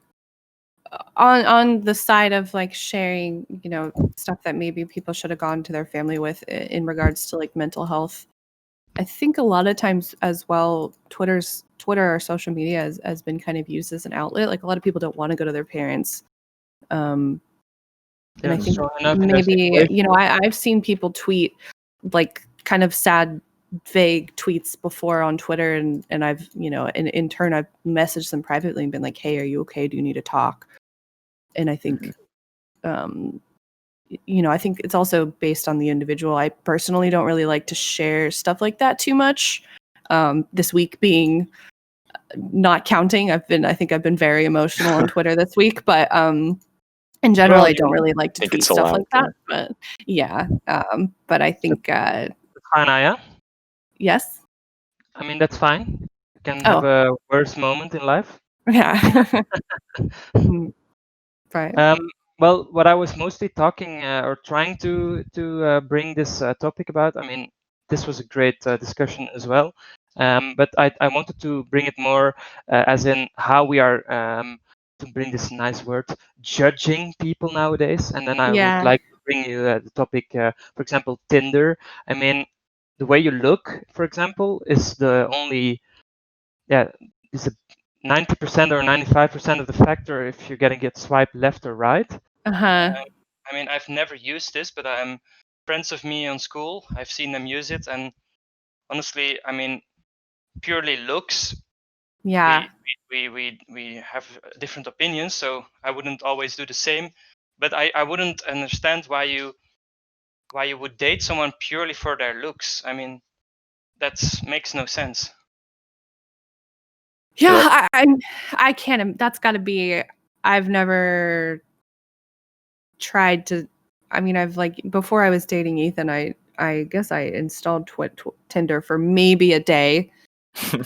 on the side of like sharing, stuff that maybe people should have gone to their family with in regards to like mental health, I think a lot of times as well, Twitter or social media has been kind of used as an outlet. Like a lot of people don't want to go to their parents. And I think maybe, I've seen people tweet like kind of sad, vague tweets before on Twitter, and I've, in turn, I've messaged them privately and been like, hey, are you okay? Do you need to talk? And I think, I think it's also based on the individual. I personally don't really like to share stuff like that too much. This week being not counting, I think I've been very emotional on Twitter this week, but in general, I don't really like to tweet stuff like that. But yeah, but I think fine, Eiya. Yes. I mean, that's fine. You can have a worse moment in life. Yeah. Right. Well, what I was mostly talking or trying to bring this topic about, I mean, this was a great discussion as well. But I wanted to bring it more as in how we are, to bring this nice word, judging people nowadays. And then I would like to bring you the topic, for example, Tinder. I mean, the way you look, for example, is the only, is a 90% or 95% of the factor if you're getting it swiped left or right. I mean, I've never used this, but friends of me on school, I've seen them use it, and honestly, I mean, purely looks. Yeah. We have different opinions, so I wouldn't always do the same. But I wouldn't understand why you would date someone purely for their looks. I mean, that makes no sense. Yeah, I can't. That's got to be. I've never tried to. I mean, I've like before I was dating Ethan. I guess I installed Tinder for maybe a day,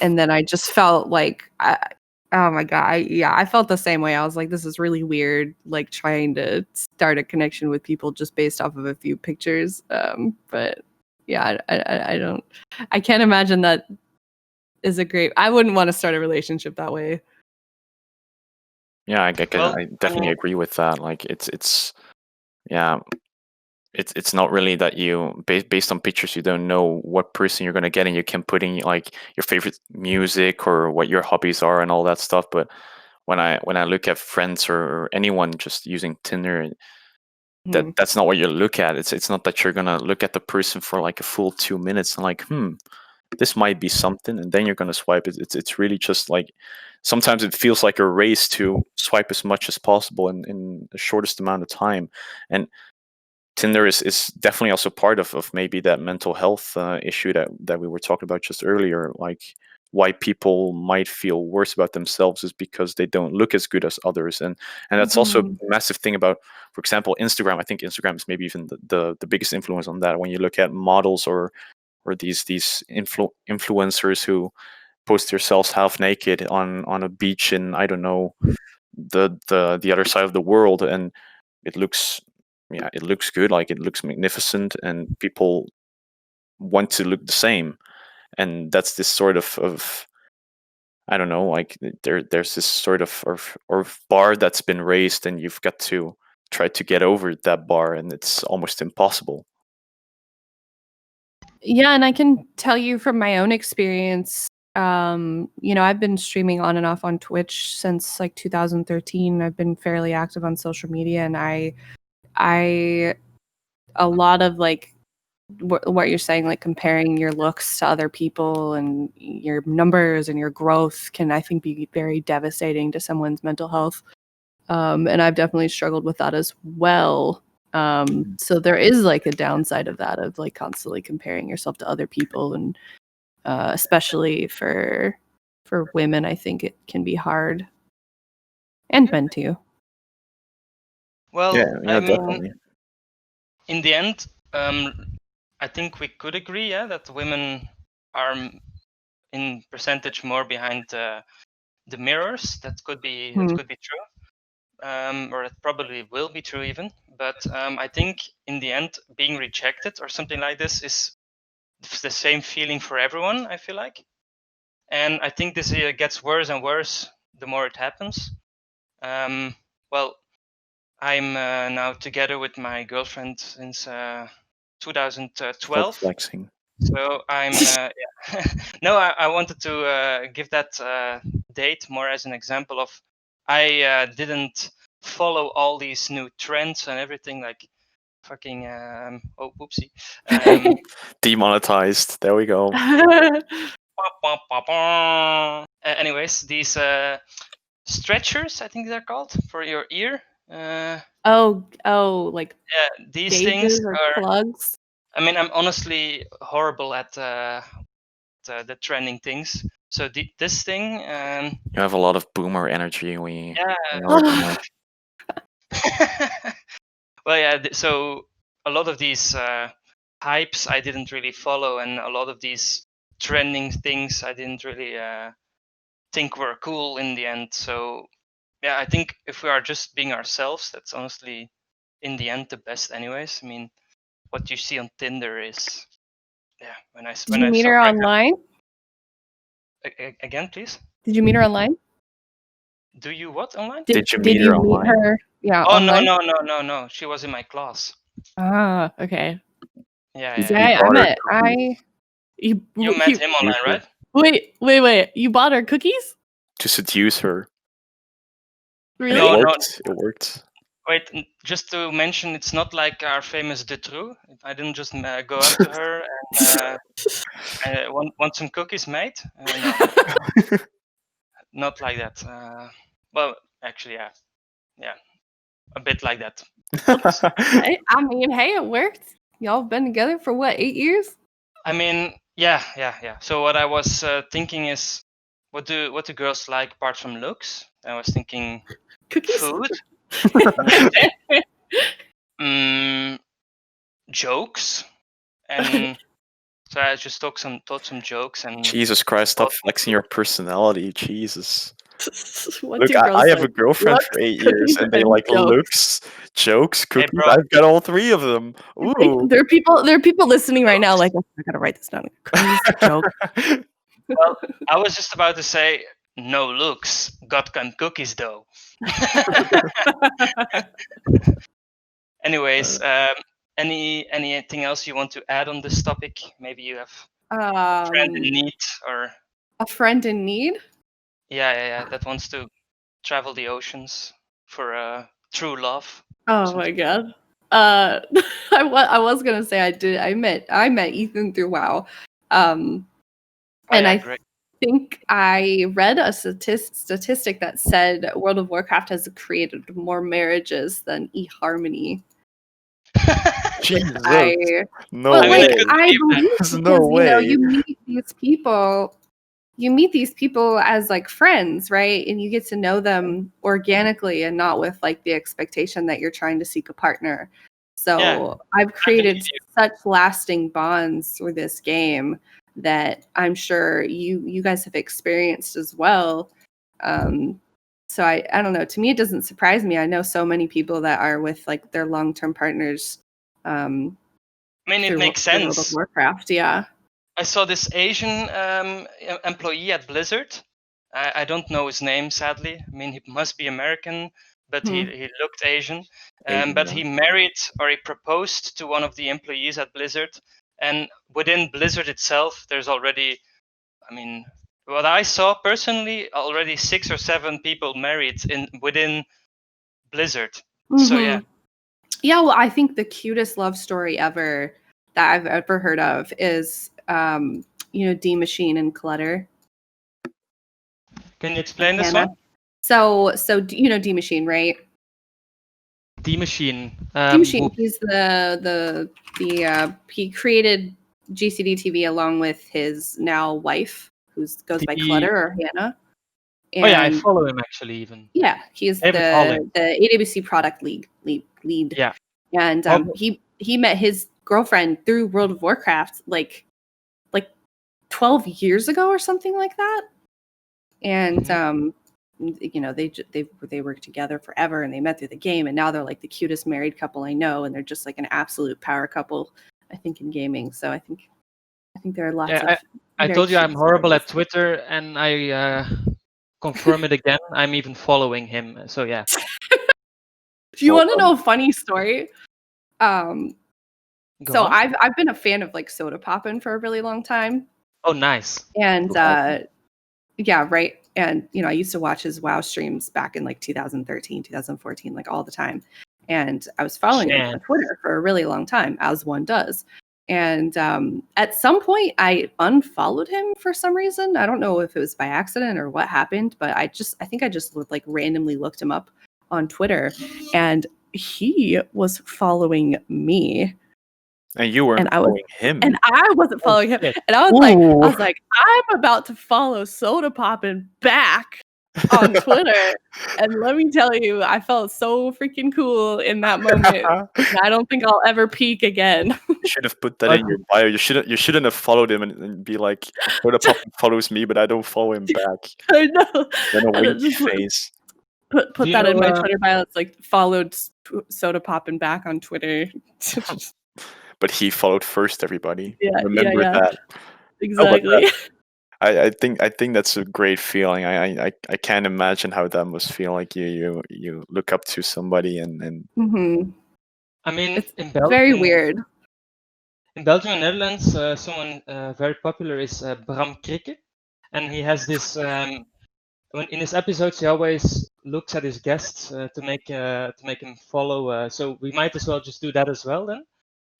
and then I just felt like, oh my god, I felt the same way. I was like, this is really weird. Like trying to start a connection with people just based off of a few pictures. But yeah, I don't. I can't imagine that is a great. I wouldn't want to start a relationship that way. Yeah, I definitely agree with that. Like it's not really that you based on pictures you don't know what person you're gonna get, and you can put in like your favorite music or what your hobbies are and all that stuff. But when I look at friends or anyone just using Tinder, that's not what you look at. It's not that you're gonna look at the person for like a full 2 minutes and like, this might be something, and then you're gonna swipe it. It's really just like, sometimes it feels like a race to swipe as much as possible in the shortest amount of time. And Tinder is definitely also part of maybe that mental health issue that we were talking about just earlier. Like, why people might feel worse about themselves is because they don't look as good as others, and that's also a massive thing about, for example, Instagram. I think Instagram is maybe even the biggest influence on that. When you look at models or these influencers who post themselves half naked on a beach in, I don't know, the other side of the world, and it looks good, like it looks magnificent, and people want to look the same. And that's this sort of I don't know, like there's this sort of or bar that's been raised, and you've got to try to get over that bar, and it's almost impossible. Yeah, and I can tell you from my own experience, I've been streaming on and off on Twitch since like 2013. I've been fairly active on social media, and I a lot of like what you're saying, like comparing your looks to other people and your numbers and your growth can, I think, be very devastating to someone's mental health. And I've definitely struggled with that as well. So there is like a downside of that, of like constantly comparing yourself to other people, and especially for women, I think it can be hard, and men too. Well, yeah, definitely. In the end, I think we could agree, that women are in percentage more behind the mirrors. That could be true, or it probably will be true even. But I think in the end, being rejected or something like this is the same feeling for everyone, I feel like. And I think this gets worse and worse the more it happens. Well, I'm now together with my girlfriend since 2012. Flexing. So I'm no, I wanted to give that date more as an example of I didn't follow all these new trends and everything, like fucking oh whoopsie. Demonetized. There we go. Anyways, these stretchers, I think they're called, for your ear. Like Yeah, these gauges things or are. plugs. I mean, I'm honestly horrible at the trending things. So this thing. You have a lot of boomer energy. Yeah. Well, yeah. So a lot of these hypes I didn't really follow, and a lot of these trending things I didn't really think were cool in the end. So yeah, I think if we are just being ourselves, that's honestly in the end the best, anyways. I mean, what you see on Tinder is, yeah. Did you meet her online? Again, please. Did you meet her online? Do you what online? Did you meet her online? Yeah. Oh, online? no. She was in my class. Ah, okay. Yeah. You met him online, right? Wait. You bought her cookies? To seduce her. Really? It worked. Wait, just to mention, it's not like our famous Dutroux. I didn't just go up to her and want some cookies, mate. No. Not like that. Well, actually, yeah, a bit like that. I mean, hey, it worked. Y'all been together for what, 8 years? I mean, yeah. So what I was thinking is, what do girls like apart from looks? I was thinking cookies, food, jokes, and so I just taught some jokes. And Jesus Christ, stop flexing your personality, Jesus. What Look, I have a girlfriend for 8 years, and they like looks, jokes, cookies. Hey, I've got all 3 of them. Ooh. There are people listening right now, like, I gotta write this down. Cookies, joke. Well, I was just about to say, no looks, got cookies though. Anyways, anything else you want to add on this topic? Maybe you have a friend in need, or a friend in need. Yeah, that wants to travel the oceans for true love. Oh my god. I was gonna say I met Ethan through WoW, and yeah, I great. think I read a statistic that said World of Warcraft has created more marriages than eHarmony. Jesus. No But way. like could I believe that. believe There's because no way. you meet these people as like friends, right? And you get to know them organically and not with like the expectation that you're trying to seek a partner. So Yeah, I've created believe you. such lasting bonds through this game that I'm sure you guys have experienced as well. So I don't know. To me, it doesn't surprise me. I know so many people that are with like their long-term partners. I mean, it Through makes World of sense. Warcraft, yeah. I saw this Asian employee at Blizzard. I don't know his name, sadly. I mean, he must be American, but he looked Asian. Asian, But yeah. he married or he proposed to one of the employees at Blizzard. And within Blizzard itself, there's already, I mean, what I saw personally, already 6 or 7 people married within Blizzard. So yeah. Yeah, well, I think the cutest love story ever that I've ever heard of is, D Machine and Clutter. Can you explain this Hannah. one? So you know D Machine, right? D Machine. D Machine. He's the he created GCD TV along with his now wife, who goes by Clutter or Hannah. And Oh yeah, I follow him actually even. yeah, he's David the Holling. AWC product lead. Yeah. And he met his girlfriend through World of Warcraft like 12 years ago or something like that. And they worked together forever and they met through the game and now they're like the cutest married couple I know and they're just like an absolute power couple, I think, in gaming. So I think there are lots of I very told you cute I'm horrible stories. at Twitter and I confirm it again. I'm even following him. So yeah. Do you want to know a funny story? Go So on. I've been a fan of like Soda Poppin' for a really long time. Oh, nice. And yeah, right. And I used to watch his WoW streams back in like 2013, 2014, like all the time. And I was following him on Twitter for a really long time, as one does. And at some point, I unfollowed him for some reason. I don't know if it was by accident or what happened, but I think I just like randomly looked him up on Twitter, and he was following me. And you weren't following him. And I wasn't following him. And I was like, I'm about to follow Soda Poppin' back on Twitter. And let me tell you, I felt so freaking cool in that moment. And I don't think I'll ever peak again. You should have put that in your bio. You shouldn't have followed him and be like, Soda Poppin' follows me, but I don't follow him back. I know. Then a wink face. Put that in my Twitter bio. It's like followed Soda Poppin' back on Twitter. But he followed first, everybody. Yeah, Remember that. Exactly. I think that's a great feeling. I can't imagine how that must feel. Like you look up to somebody and I mean, it's in Belgium, very weird. In Belgium and Netherlands, someone very popular is Bram Krikke, and he has this. When in his episodes, he always looks at his guests to make him follow. So we might as well just do that as well then.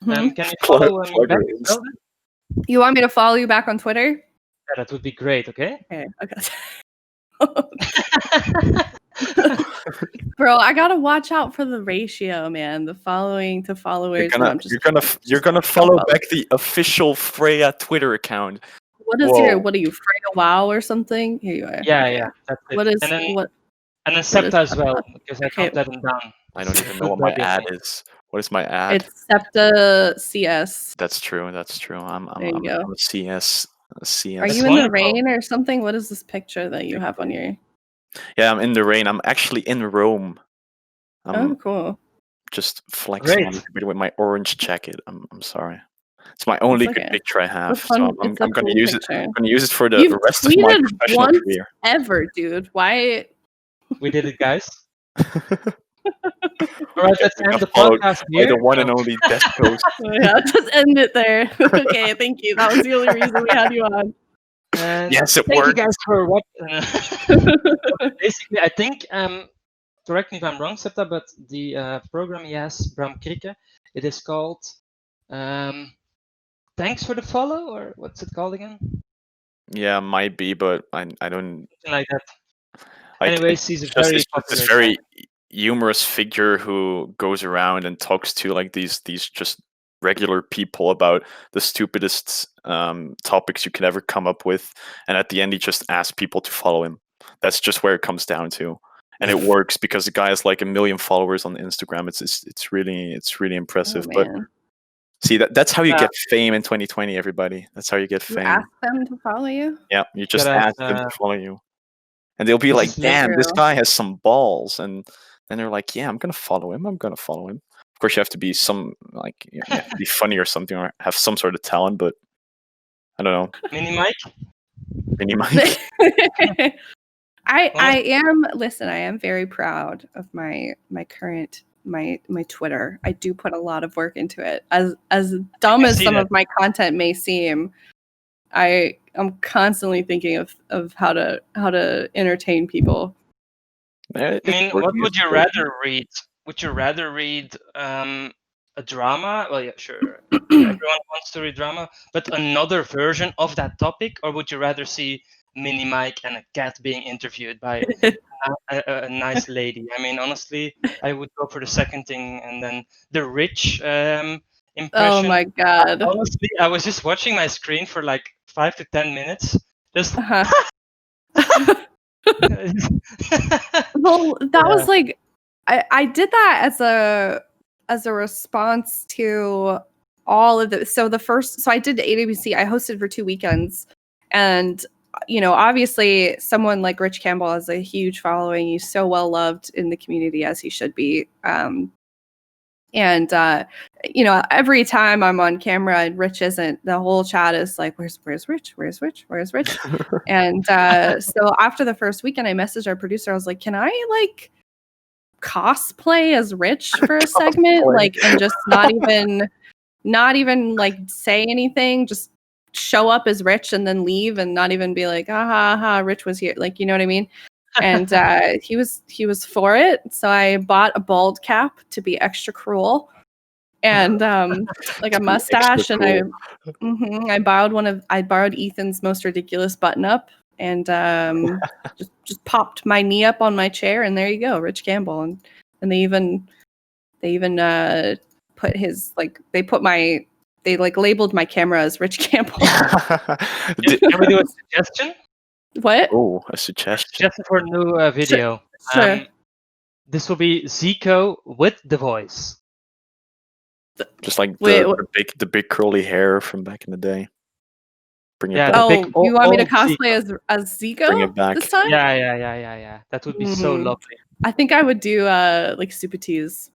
Can you follow me back as well then? You want me to follow you back on Twitter? Yeah, that would be great. Okay. Bro, I gotta watch out for the ratio, man. The following to followers. You're gonna follow back the official Freya Twitter account. What are you, Freya WoW or something? Here you are. Yeah, that's it. What is and then Septa as well, because I can't let him down. I don't even know what my ad is. What is my ad? It's Septa CS. That's true. I'm a CS. Are you in the rain or something? What is this picture that you have on your? Yeah, I'm in the rain. I'm actually in Rome. Cool. Just flexing with my orange jacket. I'm sorry. It's my only good picture I have. So I'm gonna use it. I'm gonna use it for the rest of my professional career. Ever, dude. Why? We did it, guys. All right, let's end the podcast here. The one and only Death Coast. Yeah, just end it there. Okay, thank you. That was the only reason we had you on. Yes, it worked. Thank you guys for watching. Basically, I think correct me if I'm wrong, Septa, but the program he has, Bram Krikke, it is called Thanks for the Follow, or what's it called again? Yeah, might be, but I don't. Something like that. Like, Anyways, he's a it's just very it's just popular this very guy. humorous figure who goes around and talks to like these just regular people about the stupidest topics you could ever come up with, and at the end he just asks people to follow him. That's just where it comes down to, and it works because the guy has like 1 million followers on Instagram. It's really impressive. Oh, But man. see, that's how you Yeah. get fame in 2020, everybody. That's how you get You fame. ask them to follow you? Yeah, you just Gotta, ask them to follow you. And they'll be This like, is linked- damn, this True. guy has some balls. And then they're like, yeah, I'm going to follow him. I'm going to follow him. Of course, you have to be you have to be funny or something, or have some sort of talent, but I don't know. Mini Mike. Mini Mike. I am very proud of my current my Twitter. I do put a lot of work into it. As dumb I as see some that. of my content may seem, I'm constantly thinking of how to entertain people. Yeah, I mean, it's what working, would it's you working. rather read? Would you rather read a drama? Well, yeah, sure. Everyone wants to read drama, but another version of that topic, or would you rather see Mini Mike and a cat being interviewed by a nice lady? I mean, honestly, I would go for the second thing, and then the rich Oh impression. my god. Honestly, I was just watching my screen for like 5 to 10 minutes. Just Well, that Yeah. was like I did that as a response to all of the so I did AWC. I hosted for 2 weekends, and obviously someone like Rich Campbell has a huge following. He's so well loved in the community, as he should be. And every time I'm on camera and Rich isn't, the whole chat is like, where's Rich? Where's Rich? Where's Rich? And so after the first weekend, I messaged our producer. I was like, can I like cosplay as Rich for a segment? Cosplay. Like, and just not even like say anything, just show up as Rich and then leave and not even be like, Rich was here. Like, you know what I mean? And he was for it. So I bought a bald cap to be extra cruel, and like a mustache, and I borrowed Ethan's most ridiculous button up, and just popped my knee up on my chair, and there you go, Rich Campbell. And they even put his they labeled my camera as Rich Campbell. Can we do a suggestion? What? Oh, a suggestion. Suggestion for a new video. Sure. This will be Zico with the voice. Just like Wait, the big curly hair from back in the day. Bring it Yeah, back. the big you want me to old cosplay as Zico Bring it back. this time? Yeah. That would be so lovely. I think I would do like Super Tease.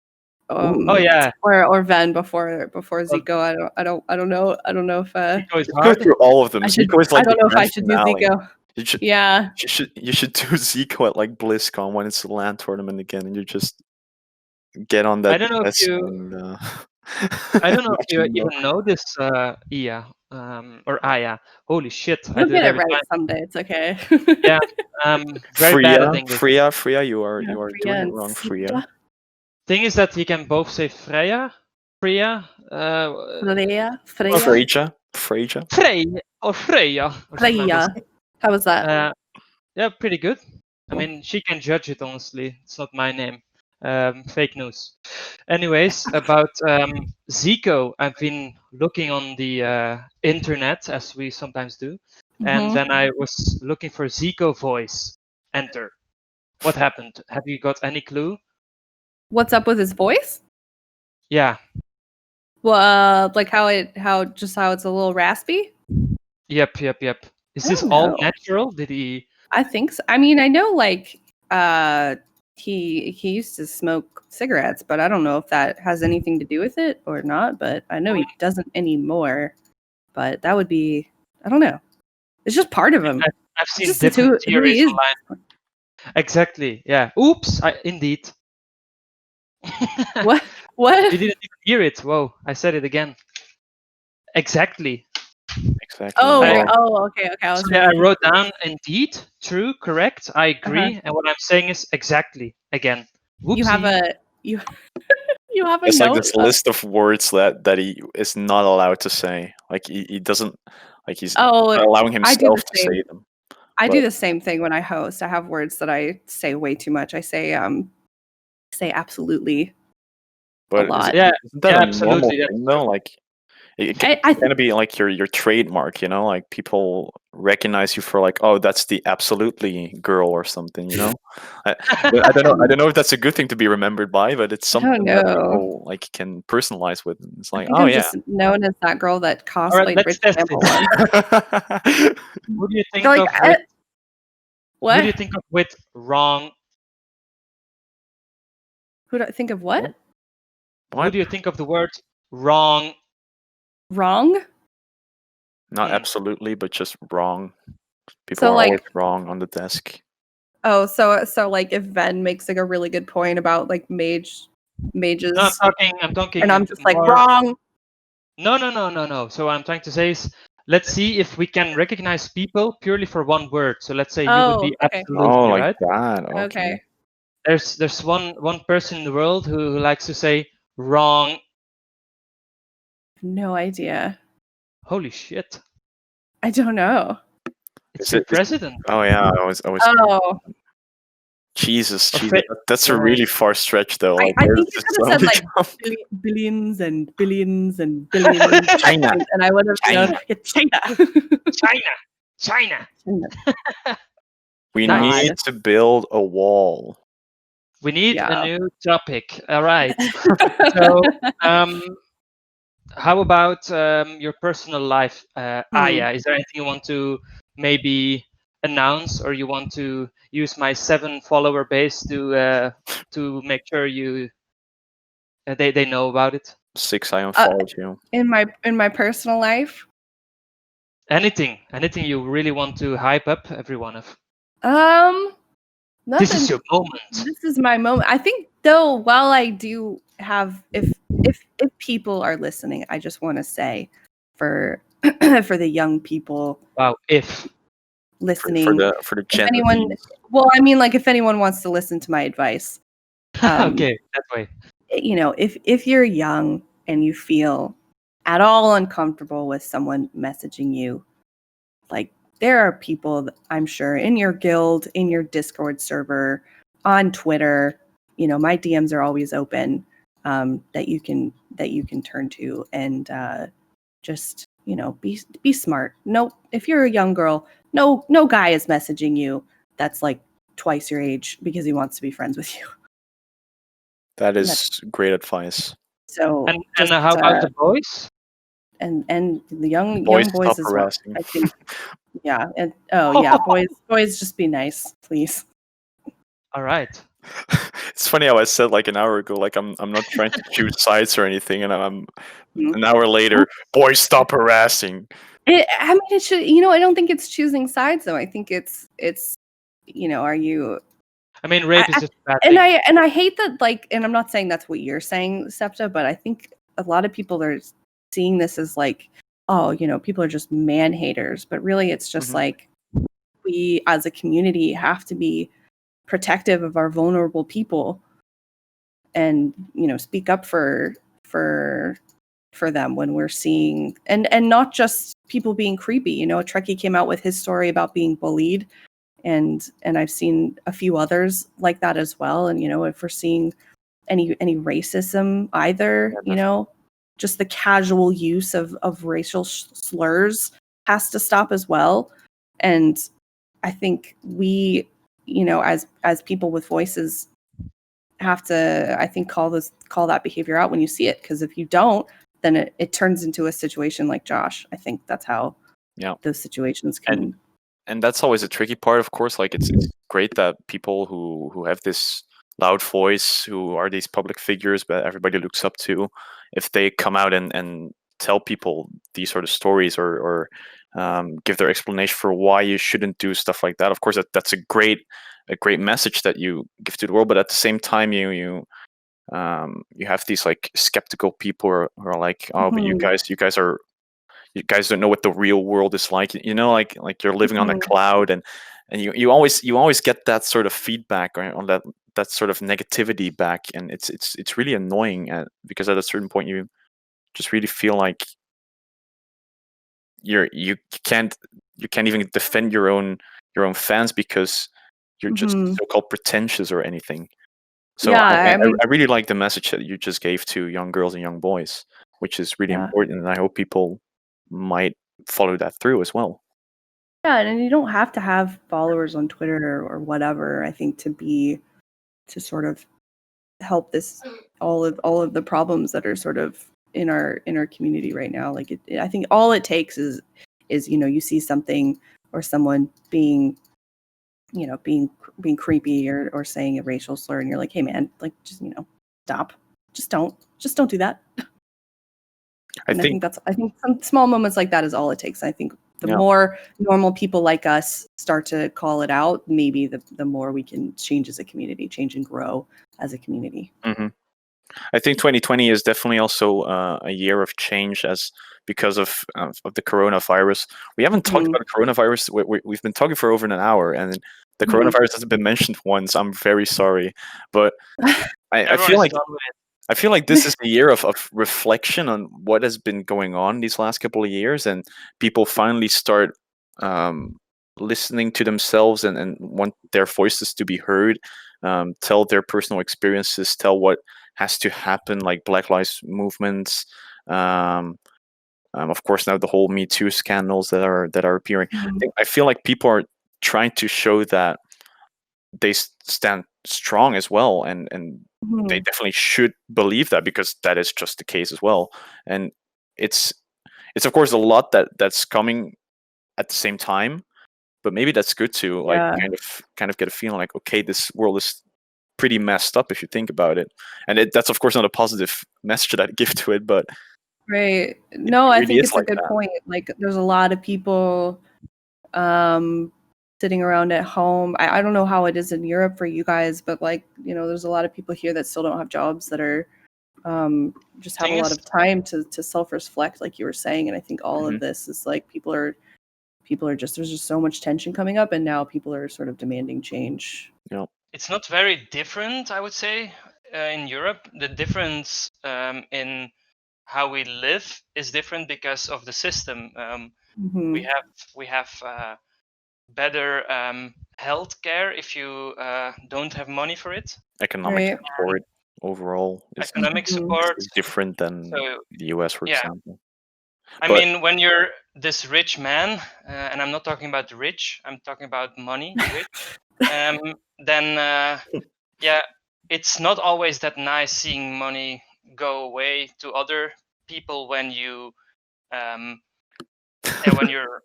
Oh yeah. Or Ven before Zico. I don't know if Zico is Go hard. through all of them. I should. Zico is like I don't the know if I grand should finale. do Zico. You should do Zico at like BlizzCon when it's the LAN tournament again, and you just get on that. I don't know if you. I don't know if you even know this, Eiya, or Eiya. Holy shit! You'll do get it it every right time. someday. It's okay. Yeah. Very bad at English. Freya, you are doing Freya it wrong, and Freya. Thing is that you can both say Freya, Freya. Freya. Freya, or something like Freya. this. How was that? Yeah, pretty good. I mean, she can judge it, honestly. It's not my name. Fake news. Anyways, about Zico, I've been looking on the internet, as we sometimes do, and then I was looking for Zico voice. Enter. What happened? Have you got any clue? What's up with his voice? Yeah. Well, like how it's a little raspy. Yep. Is this all natural? Did he? I think so. I mean, I know like he used to smoke cigarettes, but I don't know if that has anything to do with it or not. But I know he doesn't anymore. But that would be, I don't know. It's just part of him. I've seen different theories online. Exactly. Yeah. Oops. Indeed. What? You didn't even hear it. Whoa! I said it again. Exactly. Oh, okay. I wrote down indeed, true, correct. I agree. And what I'm saying is exactly again. You have Whoopsie. you you have a It's like note. this list of words that he is not allowed to say. Like he doesn't, like he's not Oh, allowing I do the himself to same. say them. I do But- the same thing when I host. I have words that I say way too much. I say absolutely But lot. Yeah, isn't that yeah, a normal absolutely. That's thing though? Like it I can be like your trademark, you know, like people recognize you for like, oh, that's the absolutely girl or something, you know. I don't know. I don't know if that's a good thing to be remembered by, but it's I don't something that know. people like can personalize with. It's I like, think oh I'm yeah. just known as that girl that All right, cosplayed let's Rich test Campbell it. once. Who do you think Like, of with, who do you what? think of with wrong? Who do I think of? What? Who What? do you think of the word wrong? Wrong? Not absolutely, but just wrong. People So, are like- always wrong on the desk. Oh, so like if Ven makes like a really good point about like mages, No, I'm talking. and I'm just like more- wrong. No. So what I'm trying to say is, let's see if we can recognize people purely for one word. So let's say you would Oh, be okay. absolutely Oh, like right. that. Okay. There's one person in the world who likes to say wrong. No idea. Holy shit! I don't know. It's Is your it- is- president. Oh yeah, I was. Oh, Jesus, Or Jesus, that's a yeah. really far stretch though. I Like, think where you does this could have said suddenly like come? billions and billions and billions. China. And I would have known. China. Yeah, China. We God. need to build a wall. We need Yeah. a new topic. All right. So, how about your personal life, Eiya? Is there anything you want to maybe announce, or you want to use my 7 follower base to make sure you they know about it? 6, I unfollowed you. in my personal life. Anything you really want to hype up everyone of. Nothing. This is your moment. This is my moment. I think though, while I do have, if people are listening, I just want to say for for the young people Wow, if listening, For the if Gen anyone, Zs. well, I mean, like if anyone wants to listen to my advice, okay, that way. you know, if you're young and you feel at all uncomfortable with someone messaging you, like there are people that I'm sure in your guild, in your Discord server, on Twitter, you know, my DMs are always open, that you can turn to, and just, you know, be smart. No, if you're a young girl, no guy is messaging you that's like twice your age because he wants to be friends with you. That is great advice. So And just, how about the boys? and the young Boys, boys stop as well. harassing. I think, yeah, and yeah, boys, just be nice, please. All right. It's funny how I said like an hour ago, like I'm not trying to choose sides or anything, and I'm an hour later, boys, stop harassing. I mean, it should. You know, I don't think it's choosing sides though. I think it's you know, are you? I mean, rape is just a bad And thing. I hate that. Like, and I'm not saying that's what you're saying, Septa, but I think a lot of people are seeing this as like, oh, you know, people are just man haters, but really, it's just like we as a community have to be protective of our vulnerable people, and you know, speak up for them when we're seeing, and not just people being creepy. You know, Trekkie came out with his story about being bullied, and I've seen a few others like that as well. And you know, if we're seeing any racism either, you know, just the casual use of racial slurs has to stop as well. And I think we, you know, as people with voices, have to, I think, call that behavior out when you see it, because if you don't, then it turns into a situation like Josh. I think that's how those situations can. And that's always a tricky part, of course. Like it's great that people who have this loud voice, who are these public figures that everybody looks up to, if they come out and tell people these sort of stories or give their explanation for why you shouldn't do stuff like that. Of course, that's a great message that you give to the world. But at the same time, you have these like skeptical people who are like, oh, but you guys don't know what the real world is like. You know, like you're living on a cloud, and you always get that sort of feedback on that sort of negativity back, and it's really annoying because at a certain point you just really feel like you can't even defend your own fans because you're just so-called pretentious or anything. So Yeah, I I mean, I really like the message that you just gave to young girls and young boys, which is really Yeah. important, and I hope people might follow that through as well. yeah, and you don't have to have followers on Twitter or whatever, I think, to sort of help this all of the problems that are sort of in our community right now. Like I think all it takes is you see something or someone being being creepy or saying a racial slur, and you're like, hey man, like just stop, just don't do that. I And think I think some small moments like that is all it takes. I think the Yeah. more normal people like us start to call it out, maybe the more we can change as a community, change and grow as a community. hmm I think 2020 is definitely also a year of change, as because of the coronavirus. We haven't talked Mhm. about the coronavirus. We've been talking for over an hour, and the Mhm. coronavirus hasn't been mentioned once. I'm very sorry, but I Everyone feel is like done with it. I feel like this is a year of reflection on what has been going on these last couple of years, and people finally start um, listening to themselves and want their voices to be heard, tell their personal experiences, tell what has to happen, like Black Lives movements. Of course, now the whole Me Too scandals that are appearing. Mhm. I feel like people are trying to show that they stand strong as well, and they Mhm. definitely should believe that, because that is just the case as well. And it's of course a lot that's coming at the same time, but maybe that's good to like Yeah. kind of get a feeling like, okay, this world is pretty messed up if you think about it. And that's of course not a positive message that I give to it, but Right. it No, I really think is it's a like good that. point. Like there's a lot of people um sitting around at home. I don't know how it is in Europe for you guys, but like, there's a lot of people here that still don't have jobs that are just have a Thing lot is, of time to self-reflect, like you were saying. And I think all Mhm. of this is like people are just there's just so much tension coming up, and now people are sort of demanding change. Yeah. it's not very different, I would say, in Europe. The difference in how we live is different because of the system. We Mhm. have better healthcare if you don't have money for it. Economic Right. support overall Economic Mhm. support. is different than So the US, for yeah, example. I But mean, when you're this rich man, and I'm not talking about rich, I'm talking about money rich. Um, then yeah, it's not always that nice seeing money go away to other people when when you're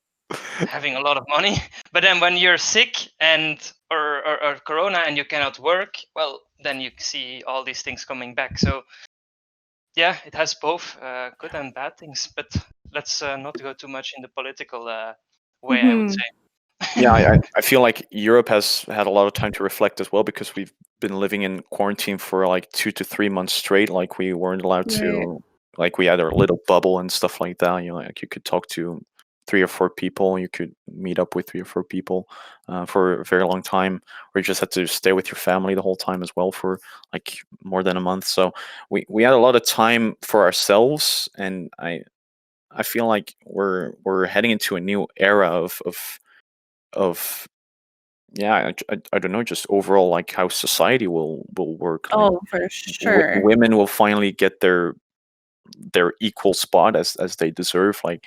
having a lot of money. But then when you're sick and or corona and you cannot work, well, then you see all these things coming back. So yeah, it has both good and bad things. But let's not go too much in the political way, I would Mhm. say. yeah, I feel like Europe has had a lot of time to reflect as well, because we've been living in quarantine for like 2 to 3 months straight. Like we weren't allowed Right. to, like we had our little bubble and stuff like that. Like you could talk to 3 or 4 people, you could meet up with 3 or 4 people for a very long time, or you just had to stay with your family the whole time as well for like more than a month. So we had a lot of time for ourselves, and I feel like we're heading into a new era of yeah, I don't know, just overall like how society will work. Like Oh, for sure. women will finally get their equal spot as they deserve. Like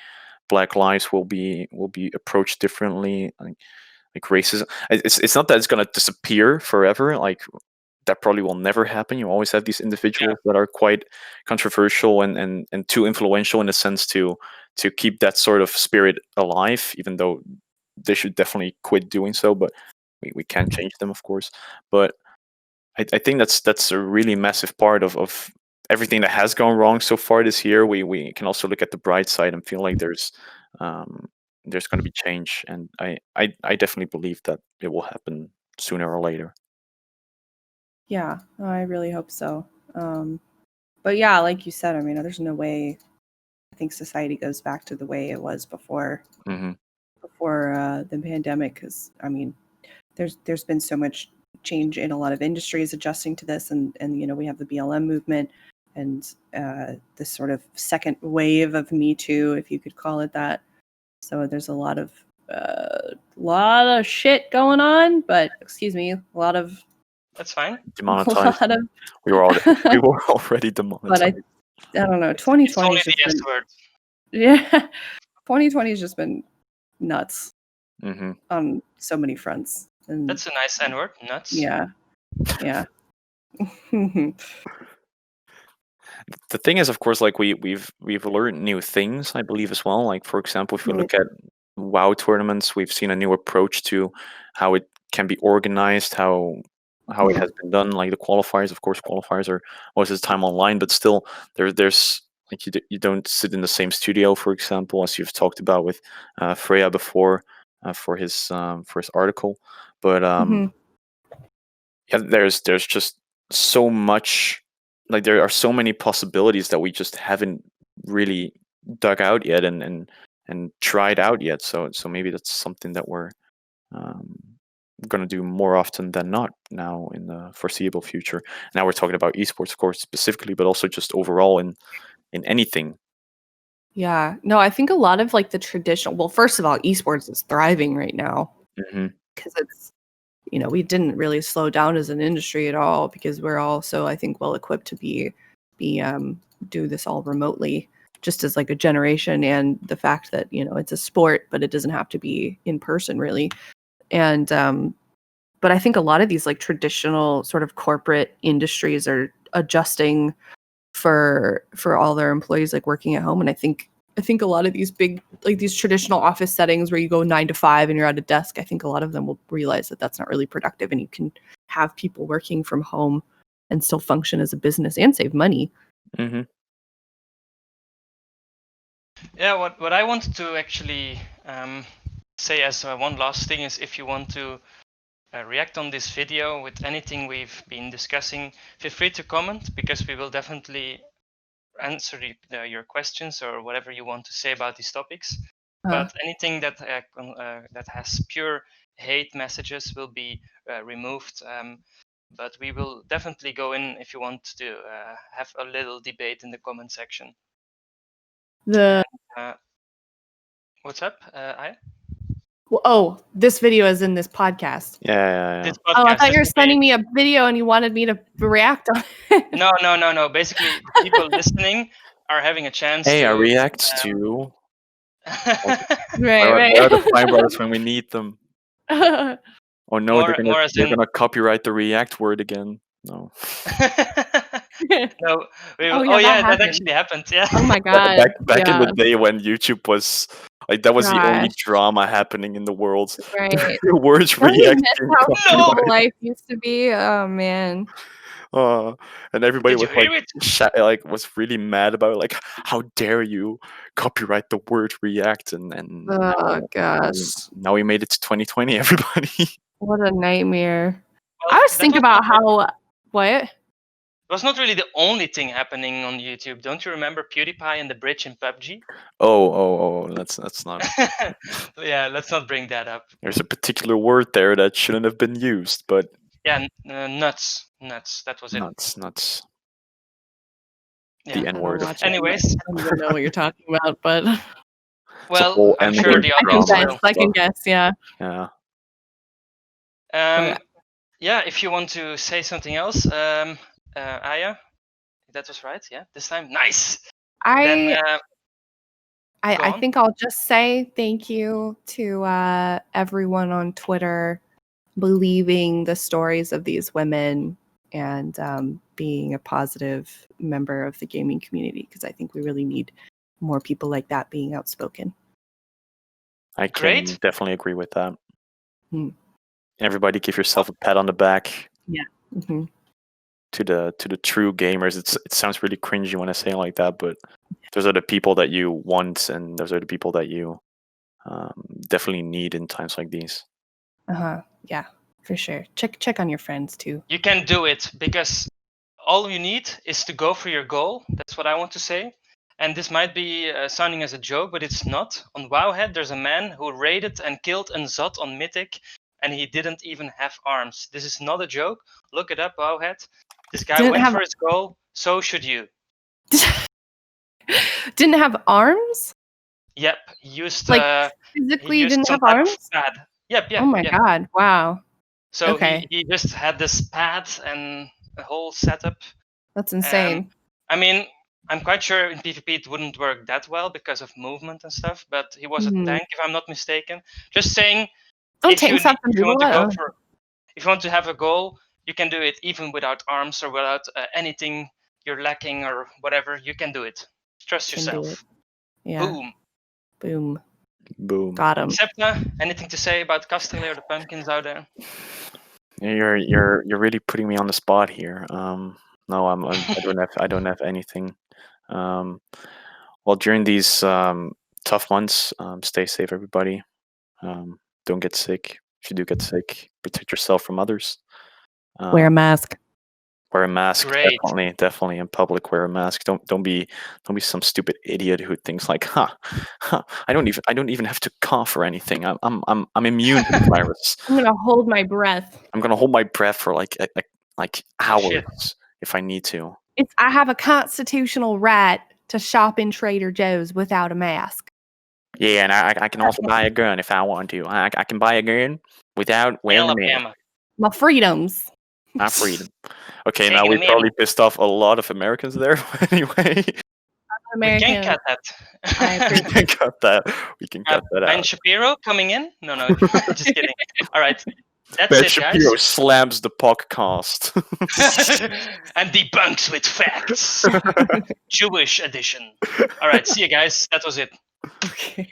black lives will be approached differently. Like racism, it's not that it's gonna disappear forever. Like that probably will never happen. You always have these Yeah, individuals that are quite controversial and too influential in a sense to keep that sort of spirit alive, even though they should definitely quit doing so. But we can't change them, of course. But I think that's a really massive part of everything that has gone wrong so far this year. We can also look at the bright side and feel like there's going to be change, and I definitely believe that it will happen sooner or later. Yeah, I really hope so. But yeah, like you said, I mean, there's no way I think society goes back to the way it was before hmm the pandemic, because I mean, there's been so much change in a lot of industries adjusting to this, and we have the BLM movement and this sort of second wave of Me Too, if you could call it that. So there's a lot of shit going on, but excuse me, a lot of That's fine. Demonetized. A lot of, we were already demonetized. but I don't know. It's 2020 only has the just S been, word. yeah, 2020 has just been nuts Mm-hmm. on so many fronts. And That's a nice N word. Nuts. yeah. The thing is, of course, like we've learned new things, I believe, as well. Like, for example, if we look at WoW tournaments, we've seen a new approach to how it can be organized, how it has been done. Like the qualifiers, of course, qualifiers are most of the time online, but still, there's like you don't sit in the same studio, for example, as you've talked about with Freya before for his article. But yeah, there's just so much. Like there are so many possibilities that we just haven't really dug out yet and tried out yet. So maybe that's something that we're going to do more often than not now in the foreseeable future. Now we're talking about esports, of course, specifically, but also just overall in anything. Yeah. No, I think a lot of like the traditional, well, first of all, esports is thriving right now because it's, we didn't really slow down as an industry at all because we're also, I think, well equipped to do this all remotely, just as like a generation, and the fact that it's a sport, but it doesn't have to be in person really. And but I think a lot of these like traditional sort of corporate industries are adjusting for all their employees like working at home, and I think a lot of these big, like these traditional office settings where you go 9 to 5 and you're at a desk, I think a lot of them will realize that that's not really productive, and you can have people working from home and still function as a business and save money. Mm-hmm. Yeah, what I wanted to actually say as one last thing is, if you want to react on this video with anything we've been discussing, feel free to comment, because we will definitely answer your questions or whatever you want to say about these topics. But anything that has pure hate messages will be removed. But we will definitely go in if you want to have a little debate in the comment section. What's up, Eiya? Oh, this video is in this podcast. Yeah. This Oh, I podcast thought you were is sending me a video and you wanted me to react on it. No. Basically, the people listening are having a chance Hey, to I react to. Right. Where are the Fine Brothers when we need them? Oh no, they're gonna copyright the react word again. No. No, that that actually happened. Yeah. Oh my god. Back in the day when YouTube was like, that was the only drama happening in the world. Right. The words react. How life used to be. Oh man. And everybody Did was was really mad about it, like, how dare you copyright the word react, and oh gosh. now we made it to 2020, everybody. What a nightmare. Well, I was thinking about how what? It was not really the only thing happening on YouTube. Don't you remember PewDiePie and the bridge in PUBG? Oh, that's not. Yeah, let's not bring that up. There's a particular word there that shouldn't have been used, but yeah, nuts. That was it. Nuts. Yeah. The N word. Anyways, I don't even know what you're talking about, but well, I'm sure the audience will. I can guess, yeah. Yeah. Yeah, if you want to say something else, Eiya, that was right. Yeah, this time, nice. I think I'll just say thank you to everyone on Twitter believing the stories of these women and being a positive member of the gaming community, because I think we really need more people like that being outspoken. I can definitely agree with that. Everybody give yourself a pat on the back. Yeah. Mm-hmm. To the true gamers. It sounds really cringy when I say it like that, but those are the people that you want, and those are the people that you definitely need in times like these. Yeah, for sure. Check on your friends too. You can do it, because all you need is to go for your goal. That's what I want to say. And this might be sounding as a joke, but it's not. On Wowhead, there's a man who raided and killed Nzot on Mythic and he didn't even have arms. This is not a joke. Look it up, Wowhead. This guy Didn't went have- for his goal. So should you. Didn't have arms? Yep. He used Like, Physically he used didn't some have type of arms? pad. Yep. Oh my god! Wow, So Okay. he just had this pad and a whole setup. that's insane. I mean, I'm quite sure in PvP it wouldn't work that well because of movement and stuff, but he was Mhm. a tank, if I'm not mistaken. Just saying, Oh, if you tanks have some if you want to people. go for, if you want to have a goal, you can do it even without arms or without anything you're lacking or whatever. You can do it. Trust Can do yourself. Yeah. Boom. Boom. Boom. Got him. Septa, anything to say about Casterly or the pumpkins out there? You're really putting me on the spot here. No, I don't have anything. Well, during these tough months, stay safe, everybody. Don't get sick. If you do get sick, protect yourself from others. Wear a mask. Wear a mask. Great. Definitely in public. Wear a mask. Don't be some stupid idiot who thinks like, I don't even have to cough or anything. I'm immune to the virus. I'm gonna hold my breath. I'm gonna hold my breath for like hours Shit. if I need to. I have a constitutional right to shop in Trader Joe's without a mask. Yeah, and I can also buy a gun if I want to. I can buy a gun without wearing a mask. Alabama. My freedoms. My freedom. Okay, Taking now we them in. probably pissed off a lot of Americans there. Anyway, We American. can cut that. I we can cut that. We can cut that Ben out. Shapiro coming in? No, just kidding. All right, that's Ben it, Shapiro guys. slams the podcast. And debunks with facts. Jewish edition. All right, see you guys. That was it. Okay.